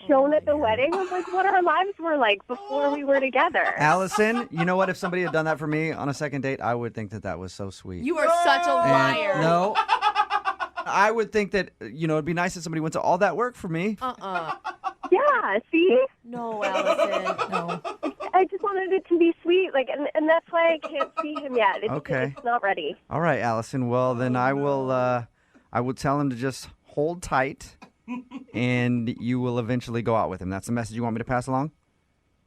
shown at the wedding of, what our lives were like before we were together. Allison, you know what? If somebody had done that for me on a second date, I would think that was so sweet. You are such a And liar. no. I would think that, it'd be nice if somebody went to all that work for me. Yeah, see? No, Allison. No. I just wanted it to be sweet, and that's why I can't see him yet. Okay. It's not ready. All right, Allison. Well, then I will tell him to just hold tight, and you will eventually go out with him. That's the message you want me to pass along?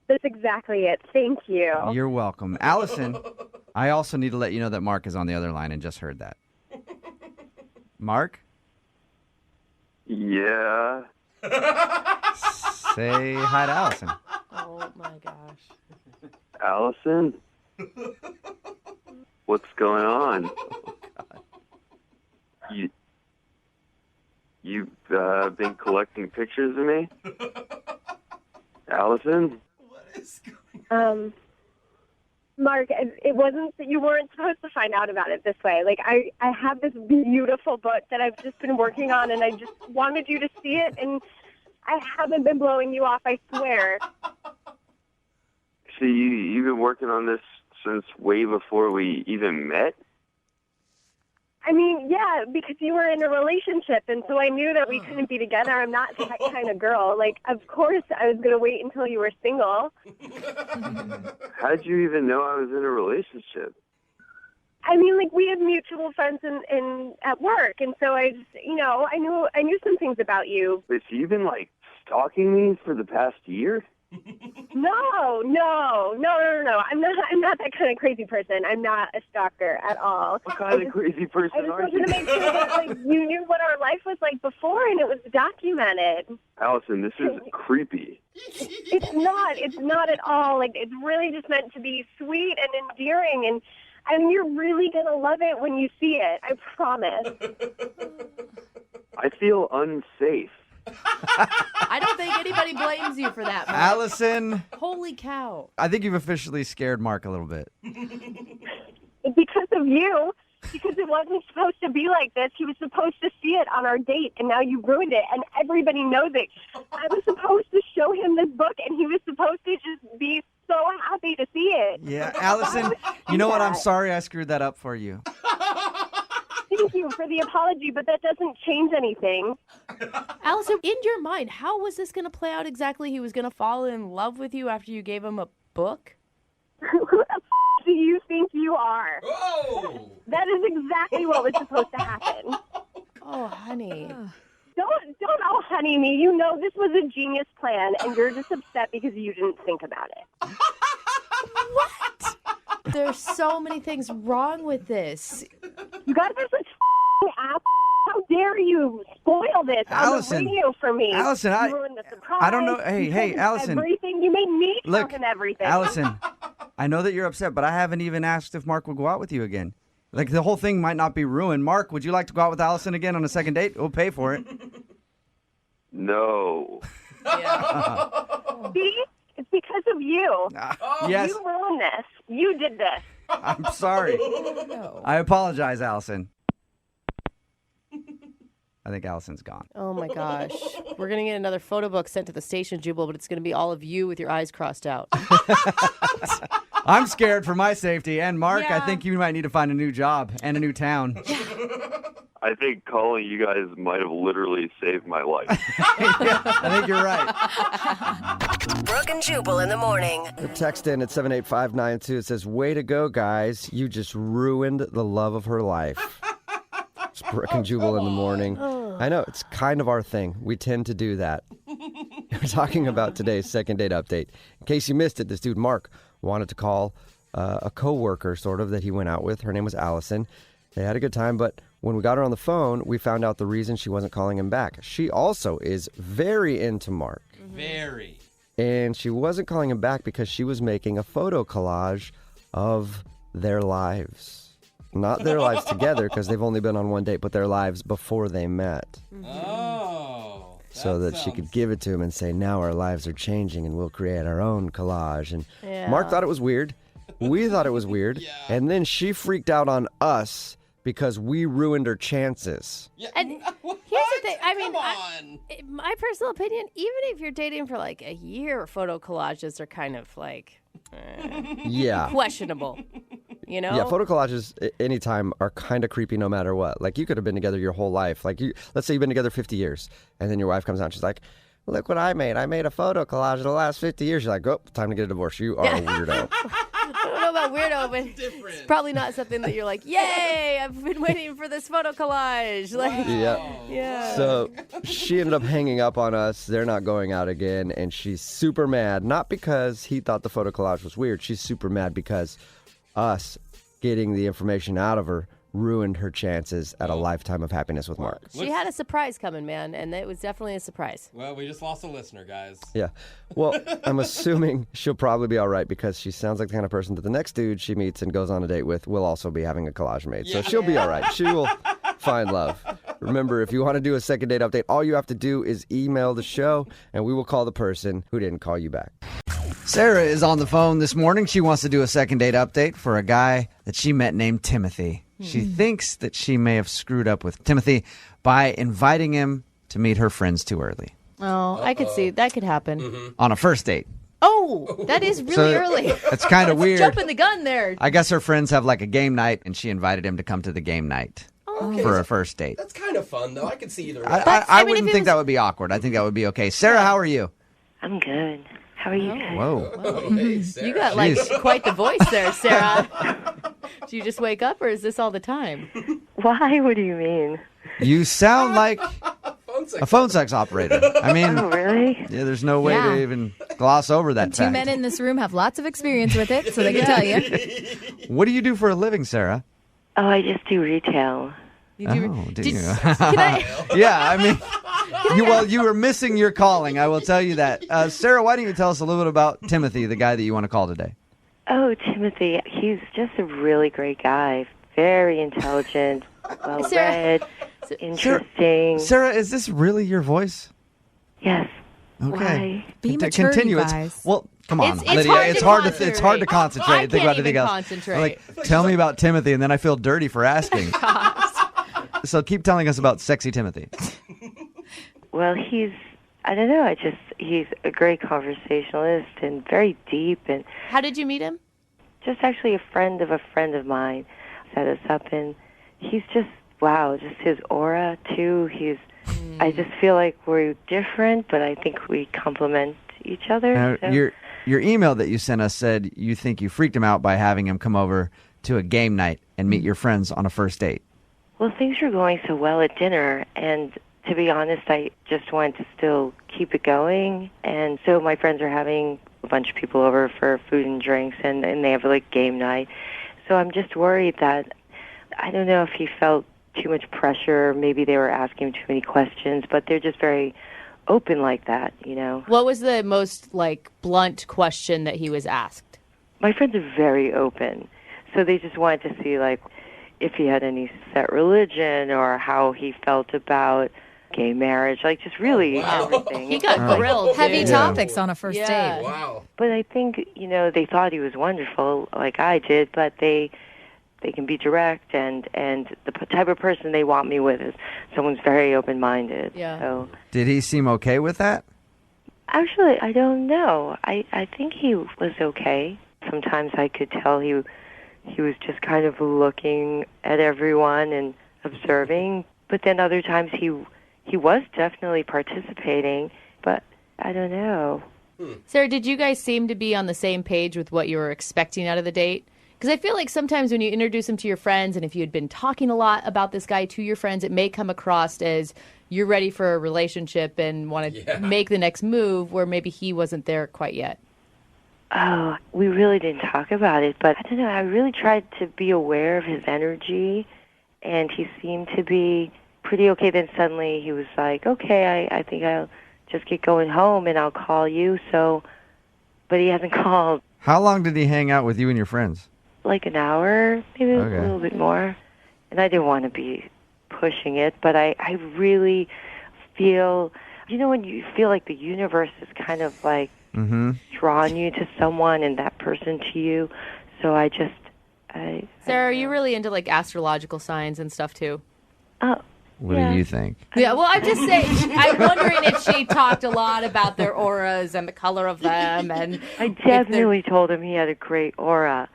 That's exactly it. Thank you. You're welcome. Allison, I also need to let you know that Mark is on the other line and just heard that. Mark? Yeah. Say hi to Allison. Oh, my gosh. Allison? What's going on? You've been collecting pictures of me? Allison? Mark, it wasn't that you weren't supposed to find out about it this way. I have this beautiful book that I've just been working on, and I just wanted you to see it, and I haven't been blowing you off, I swear. So you've been working on this since way before we even met? I mean, yeah, because you were in a relationship, and so I knew that we couldn't be together. I'm not that kind of girl. Of course, I was going to wait until you were single. How did you even know I was in a relationship? I mean, we had mutual friends in at work, and so I just, I knew some things about you. Wait, so you've been, stalking me for the past year? No. I'm not that kind of crazy person. I'm not a stalker at all. What kind of crazy person I just are wanted you? to make sure that you knew what our life was like before and it was documented. Allison, this is creepy. It's not at all. It's really just meant to be sweet and endearing, and you're really gonna love it when you see it. I promise. I feel unsafe. I don't think anybody blames you for that, Mark. Allison, Holy cow. I think you've officially scared Mark a little bit. Because of you. Because it wasn't supposed to be like this. He was supposed to see it on our date, and now you ruined it, and everybody knows it. I was supposed to show him this book, and he was supposed to just be so happy to see it. Yeah, Allison, you know what? I'm sorry I screwed that up for you. Thank you for the apology, but that doesn't change anything. Allison, in your mind, how was this going to play out exactly? He was going to fall in love with you after you gave him a book? Who the do you think you are? Oh! That is exactly what was supposed to happen. Oh, honey. Don't all honey me. You know this was a genius plan, and you're just upset because you didn't think about it. What? There's so many things wrong with this. You guys are such ass. How dare you spoil this Allison, on the radio for me? Allison, you ruined the surprise. I don't know. You Hey, told Allison. Everything. You made me Look, talk and everything. Allison, I know that you're upset, but I haven't even asked if Mark will go out with you again. The whole thing might not be ruined. Mark, would you like to go out with Allison again on a second date? We'll pay for it. No. See? It's because of you. Yes. You ruined this. You did this. I'm sorry. I apologize, Allison. I think Allison's gone. Oh, my gosh. We're going to get another photo book sent to the station, Jubal, but it's going to be all of you with your eyes crossed out. I'm scared for my safety. And Mark, I Yeah. think you might need to find a new job and a new town. I think calling you guys might have literally saved my life. I think you're right. Brooke and Jubal in the morning. Text in at 78592. It says, way to go, guys. You just ruined the love of her life. It's Brooke and Jubal in the morning. I know, it's kind of our thing. We tend to do that. We're talking about today's second date update. In case you missed it, this dude, Mark, wanted to call a coworker, sort of, that he went out with. Her name was Allison. They had a good time, but when we got her on the phone, we found out the reason she wasn't calling him back. She also is very into Mark. Very. And she wasn't calling him back because she was making a photo collage of their lives. Not their lives together, because they've only been on one date, but their lives before they met. Oh. So that she could give it to him and say, now our lives are changing and we'll create our own collage. And Yeah. Mark thought it was weird. We thought it was weird. And then she freaked out on us because we ruined her chances. And here's the thing. I mean, my personal opinion, even if you're dating for like a year, photo collages are kind of like Yeah. questionable. You know? Yeah, photo collages anytime are kind of creepy no matter what. Like, you could have been together your whole life. Like, let's say you've been together 50 years, and then your wife comes out and she's like, look what I made. I made a photo collage of the last 50 years. You're like, oh, time to get a divorce. You are a weirdo. I don't know about weirdo, but it's probably not something that you're like, yay, I've been waiting for this photo collage. Like, yeah. So she ended up hanging up on us. They're not going out again, and she's super mad. Not because he thought the photo collage was weird. She's super mad because us getting the information out of her ruined her chances at a lifetime of happiness with Mark. She had a surprise coming, man, and it was definitely a surprise. Well, we just lost a listener, guys. Yeah. Well, I'm assuming she'll probably be all right because she sounds like the kind of person that the next dude she meets and goes on a date with will also be having a collage made. So she'll be all right. She will find love. Remember, if you want to do a second date update, all you have to do is email the show, and we will call the person who didn't call you back. Sarah is on the phone this morning. She wants to do a second date update for a guy that she met named Timothy. She thinks that she may have screwed up with Timothy by inviting him to meet her friends too early. Oh, I could see that could happen. On a first date. Oh, that is really So, early. it's kinda weird. Jumping the gun there. I guess her friends have like a game night, and she invited him to come to the game night for a first date. That's kind of fun, though. I could see either way. I wouldn't think that would be awkward. I think that would be okay. Sarah, how are you? I'm good. How are you guys? Whoa. Hey, Sarah. You got like Jeez. quite the voice there, Sarah. Do you just wake up, or is this all the time? Why? What do you mean? You sound like Phone sex. a phone sex operator. I mean, Oh, really? yeah, there's no way Yeah. to even gloss over that Two fact. men in this room have lots of experience with it, so they can tell you. What do you do for a living, Sarah? Oh, I just do retail. Do you? Yeah, I mean, you were missing your calling, I will tell you that. Sarah, why don't you tell us a little bit about Timothy, the guy that you want to call today? Oh, Timothy, he's just a really great guy. Very intelligent, well-read, interesting. Sarah, is this really your voice? Yes. Okay. Why? Be mature, Continue. you guys. Well, come on, It's Lydia. hard It's to hard to concentrate. concentrate. I and think can't about anything even else. concentrate. Like, tell me about Timothy, and then I feel dirty for asking. So keep telling us about sexy Timothy. Well, he's a great conversationalist and very deep. And How did you meet him? just actually a friend of mine set us up, and he's just, wow, just his aura, too. I just feel like we're different, but I think we complement each other. Now, so. your email that you sent us said you think you freaked him out by having him come over to a game night and meet your friends on a first date. Well, things were going so well at dinner, and to be honest, I just wanted to still keep it going. And so my friends are having a bunch of people over for food and drinks, and they have like game night. So I'm just worried that, I don't know if he felt too much pressure, maybe they were asking him too many questions, but they're just very open like that, you know. What was the most blunt question that he was asked? My friends are very open, so they just wanted to see if he had any set religion or how he felt about gay marriage, just really everything. He got grilled. Heavy dude. topics on a first Yeah. date. Wow. But I think, they thought he was wonderful, like I did, but they can be direct, and the type of person they want me with is someone's very open-minded. Yeah. So Did he seem okay with that? actually, I don't know. I think he was okay. Sometimes I could tell he was just kind of looking at everyone and observing, but then other times he was definitely participating, but I don't know. Sarah, did you guys seem to be on the same page with what you were expecting out of the date? Because I feel like sometimes when you introduce him to your friends, and if you had been talking a lot about this guy to your friends, it may come across as you're ready for a relationship and want to make the next move, where maybe he wasn't there quite yet. Oh, we really didn't talk about it, but I don't know. I really tried to be aware of his energy, and he seemed to be pretty okay. Then suddenly he was like, okay, I think I'll just get going home and I'll call you. So, but he hasn't called. How long did he hang out with you and your friends? Like an hour, maybe Okay. a little bit more. And I didn't want to be pushing it, but I really feel, when you feel like the universe is kind of drawn you to someone and that person to you. So Sarah, are you really into astrological signs and stuff too? What do you think? Yeah, well, I'm just saying, I'm wondering if she talked a lot about their auras and the color of them. And I definitely told him he had a great aura.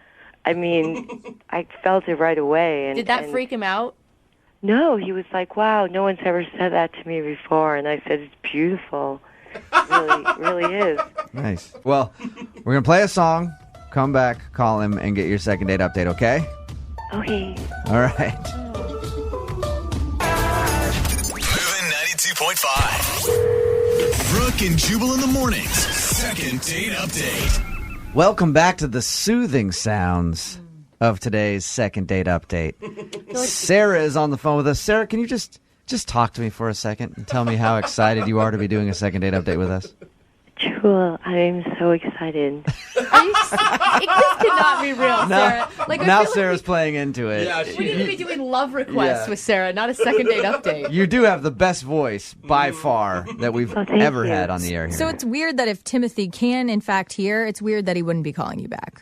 I mean, I felt it right away. And did that freak him out? No, he was like, wow, no one's ever said that to me before. And I said, it's beautiful. It really is. Nice. Well, we're going to play a song, come back, call him, and get your second date update, okay? Okay. All right. Moving 92.5. Brooke and Jubal in the mornings. Second date update. Welcome back to the soothing sounds of today's second date update. Sarah is on the phone with us. Sarah, can you just talk to me for a second and tell me how excited you are to be doing a second date update with us? Jewel, I am so excited. This cannot be real, Sarah. Now Sarah's playing into it. Yeah, we need to be doing love requests with Sarah, not a second date update. You do have the best voice by far that we've ever had on the air here. So it's weird that if Timothy can, in fact, hear, it's weird that he wouldn't be calling you back.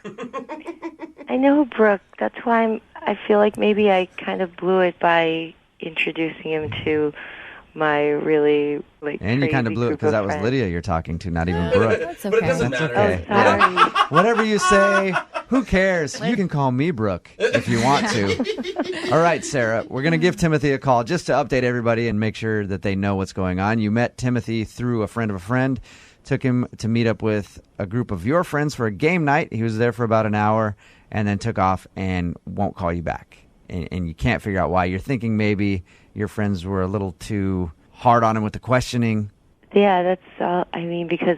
I know, Brooke. That's why I feel like maybe I kind of blew it by introducing him to my really and you kind of blew it because that was Lydia you're talking to, not even Brooke. That's okay. That's okay. Whatever you say, who cares? You can call me Brooke if you want to. All right, Sarah, we're going to give Timothy a call just to update everybody and make sure that they know what's going on. You met Timothy through a friend of a friend, took him to meet up with a group of your friends for a game night. He was there for about an hour and then took off and won't call you back. And you can't figure out why. You're thinking maybe your friends were a little too hard on him with the questioning. Yeah, that's because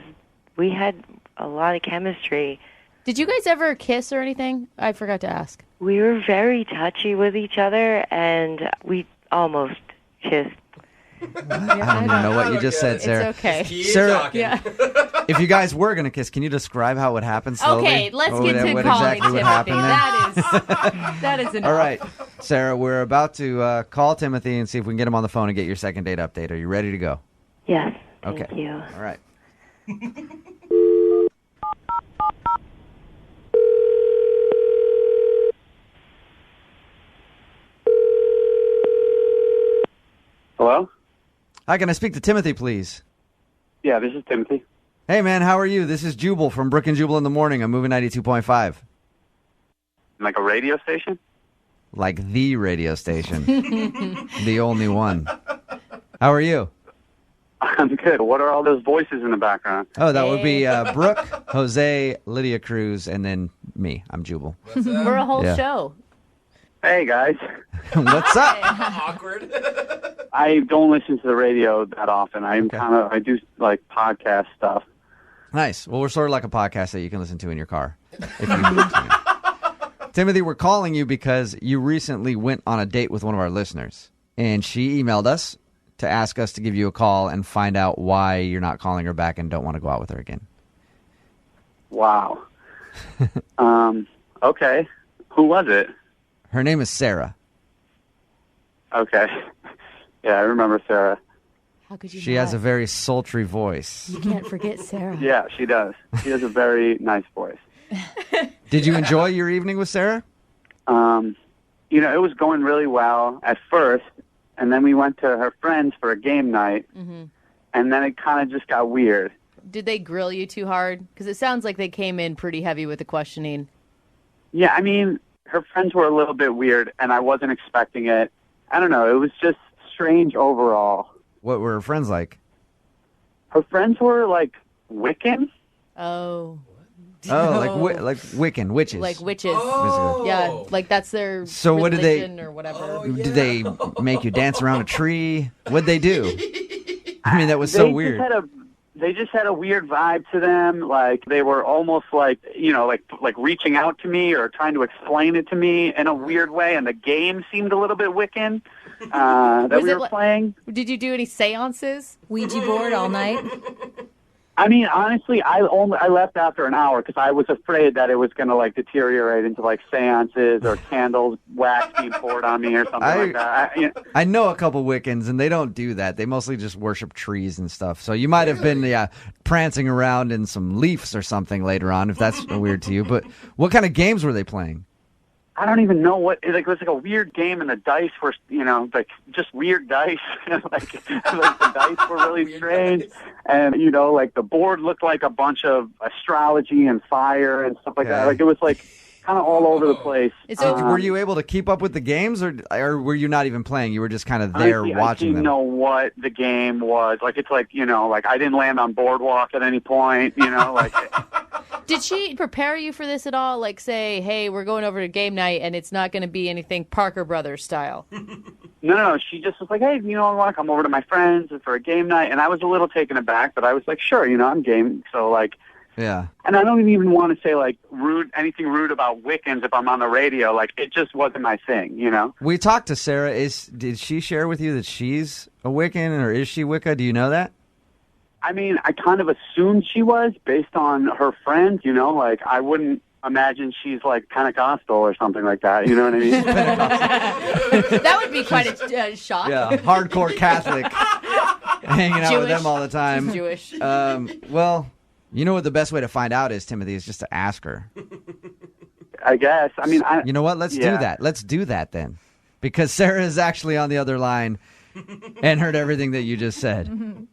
we had a lot of chemistry. Did you guys ever kiss or anything? I forgot to ask. We were very touchy with each other, and we almost kissed. I don't even know what you just said, Sarah. It's okay. Sarah, Yeah. if you guys were going to kiss, can you describe how it would happen slowly? Okay, let's get to what calling exactly would Timothy. happen there? That is enough. All right, Sarah, we're about to call Timothy and see if we can get him on the phone and get your second date update. Are you ready to go? Yes. Okay. Thank you. All right. Hello? Hi, can I speak to Timothy, please? Yeah, this is Timothy. Hey, man, how are you? This is Jubal from Brooke and Jubal in the Morning. I'm moving 92.5. Like a radio station? Like the radio station. The only one. How are you? I'm good. What are all those voices in the background? Oh, that would be Brooke, Jose, Lydia Cruz, and then me. I'm Jubal. We're a whole Yeah. show. Hey, guys. What's up? Awkward. I don't listen to the radio that often. I do like podcast stuff. Nice. Well, we're sort of like a podcast that you can listen to in your car. If you Timothy, we're calling you because you recently went on a date with one of our listeners, and she emailed us to ask us to give you a call and find out why you're not calling her back and don't want to go out with her again. Wow. Okay. Who was it? Her name is Sarah. Okay. Yeah, I remember Sarah. How could you She has a very sultry voice. You can't forget Sarah. Yeah, she does. She has a very nice voice. Did you enjoy your evening with Sarah? It was going really well at first, and then we went to her friends for a game night, and then it kind of just got weird. Did they grill you too hard? Because it sounds like they came in pretty heavy with the questioning. Yeah, I mean, her friends were a little bit weird, and I wasn't expecting it. I don't know. It was just strange overall. What were her friends like? Her friends were, like, Wiccan. Oh. Oh, like Wiccan, witches. Like witches. Oh. Yeah, like that's their So what did they- religion or whatever. Did they make you dance around a tree? What'd they do? I mean, that was so weird. They just had a weird vibe to them. Like, they were almost like, like reaching out to me or trying to explain it to me in a weird way. And the game seemed a little bit Wiccan that we were playing. Did you do any seances? Ouija board all night? I mean, honestly, I left after an hour because I was afraid that it was going to like deteriorate into like seances or candles, wax being poured on me or something like that. I know a couple Wiccans, and they don't do that. They mostly just worship trees and stuff. So you might have been prancing around in some leaves or something later on, if that's weird to you. But what kind of games were they playing? I don't even know what. It was like a weird game, and the dice were, like just weird dice. like the dice were really strange, and like the board looked like a bunch of astrology and fire and stuff like that. Like it was like kind of all over the place. Were you able to keep up with the games, or were you not even playing? You were just kind of there Honestly, watching I didn't them. know what the game was. Like it's like like I didn't land on boardwalk at any point. Like. Did she prepare you for this at all? Like say, hey, we're going over to game night and it's not going to be anything Parker Brothers style. No. She just was like, hey, I want to come over to my friends for a game night. And I was a little taken aback, but I was like, sure, I'm game. So like, yeah. And I don't even want to say like anything rude about Wiccans if I'm on the radio. Like it just wasn't my thing, We talked to Sarah. Did she share with you that she's a Wiccan, or is she Wicca? Do you know that? I mean, I kind of assumed she was based on her friends, like I wouldn't imagine she's like Pentecostal or something like that. You know what I mean? That would be quite a shock. Yeah, hardcore Catholic, hanging out with them all the time. She's Jewish. Well, you know what the best way to find out is, Timothy, is just to ask her. I guess. I mean, you know what? Let's do that. Let's do that then, because Sarah is actually on the other line and heard everything that you just said.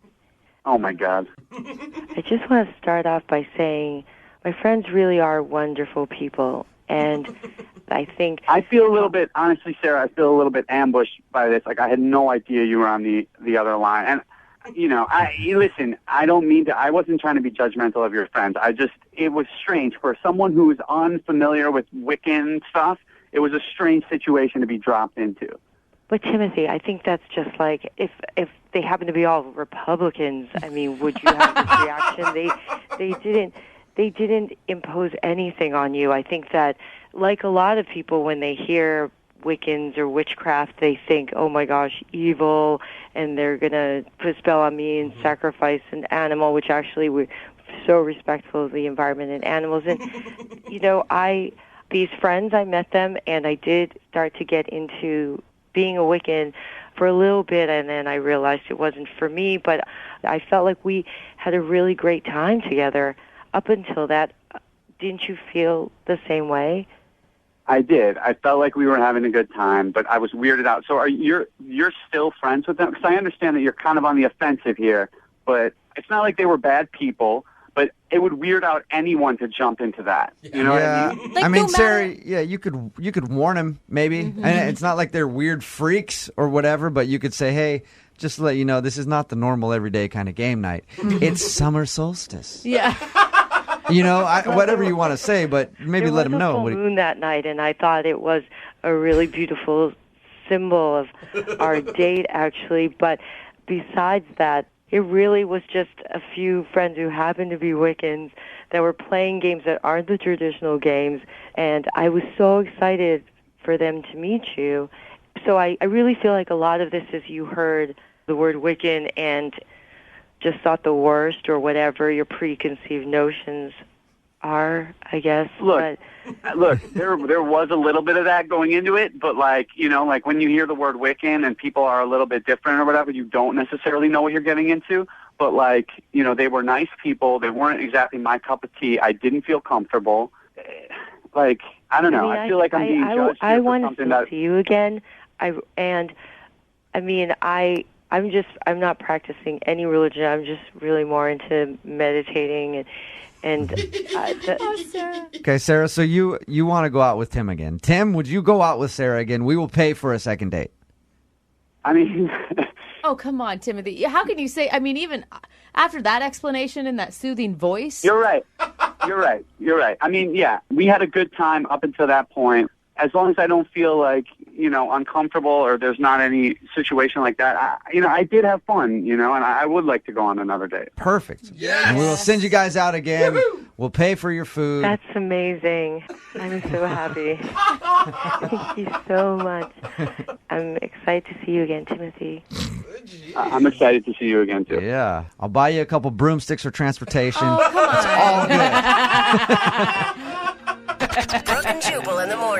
Oh, my God. I just want to start off by saying my friends really are wonderful people, and I think... I feel a little bit, honestly, Sarah, I feel a little bit ambushed by this. Like, I had no idea you were on the other line. And, listen, I don't mean to... I wasn't trying to be judgmental of your friends. It was strange. For someone who is unfamiliar with Wiccan stuff, it was a strange situation to be dropped into. But Timothy, I think that's just like if they happen to be all Republicans. I mean, would you have this reaction? They they didn't impose anything on you. I think that, like a lot of people, when they hear Wiccans or witchcraft, they think, oh my gosh, evil, and they're going to put a spell on me and sacrifice an animal, which actually we're so respectful of the environment and animals. And, these friends, I met them, and I did start to get into being a Wiccan for a little bit, and then I realized it wasn't for me, but I felt like we had a really great time together up until that. Didn't you feel the same way? I did. I felt like we were having a good time, but I was weirded out. So you're still friends with them? Because I understand that you're kind of on the offensive here, but it's not like they were bad people. But it would weird out anyone to jump into that. You know what I mean? I mean, Sarah, you could warn them maybe. And it's not like they're weird freaks or whatever, but you could say, hey, just to let you know, this is not the normal everyday kind of game night. It's summer solstice. Yeah. Whatever you want to say, but maybe let them know. There was a full moon that night, and I thought it was a really beautiful symbol of our date, actually. But besides that, it really was just a few friends who happened to be Wiccans that were playing games that aren't the traditional games, and I was so excited for them to meet you. So I really feel like a lot of this is you heard the word Wiccan and just thought the worst or whatever your preconceived notions are, I guess. Look, there was a little bit of that going into it, but like when you hear the word Wiccan and people are a little bit different or whatever, you don't necessarily know what you're getting into. But they were nice people. They weren't exactly my cup of tea. I didn't feel comfortable. I don't know. I feel like I'm being judged I here for want something to that. see you again. I'm not practicing any religion. I'm just really more into meditating and Okay, Sarah, so you want to go out with Tim again. Tim, would you go out with Sarah again? We will pay for a second date. I mean... Oh, come on, Timothy. How can you say, even after that explanation and that soothing voice? You're right. I mean, yeah, we had a good time up until that point. As long as I don't feel uncomfortable or there's not any situation like that, I did have fun, and I would like to go on another date. Perfect. Yeah. And we will send you guys out again. Woo-hoo! We'll pay for your food. That's amazing. I'm so happy. Thank you so much. I'm excited to see you again, Timothy. I'm excited to see you again, too. Yeah. I'll buy you a couple broomsticks for transportation. Oh, come on. It's all good. Brooke and Jubal in the morning.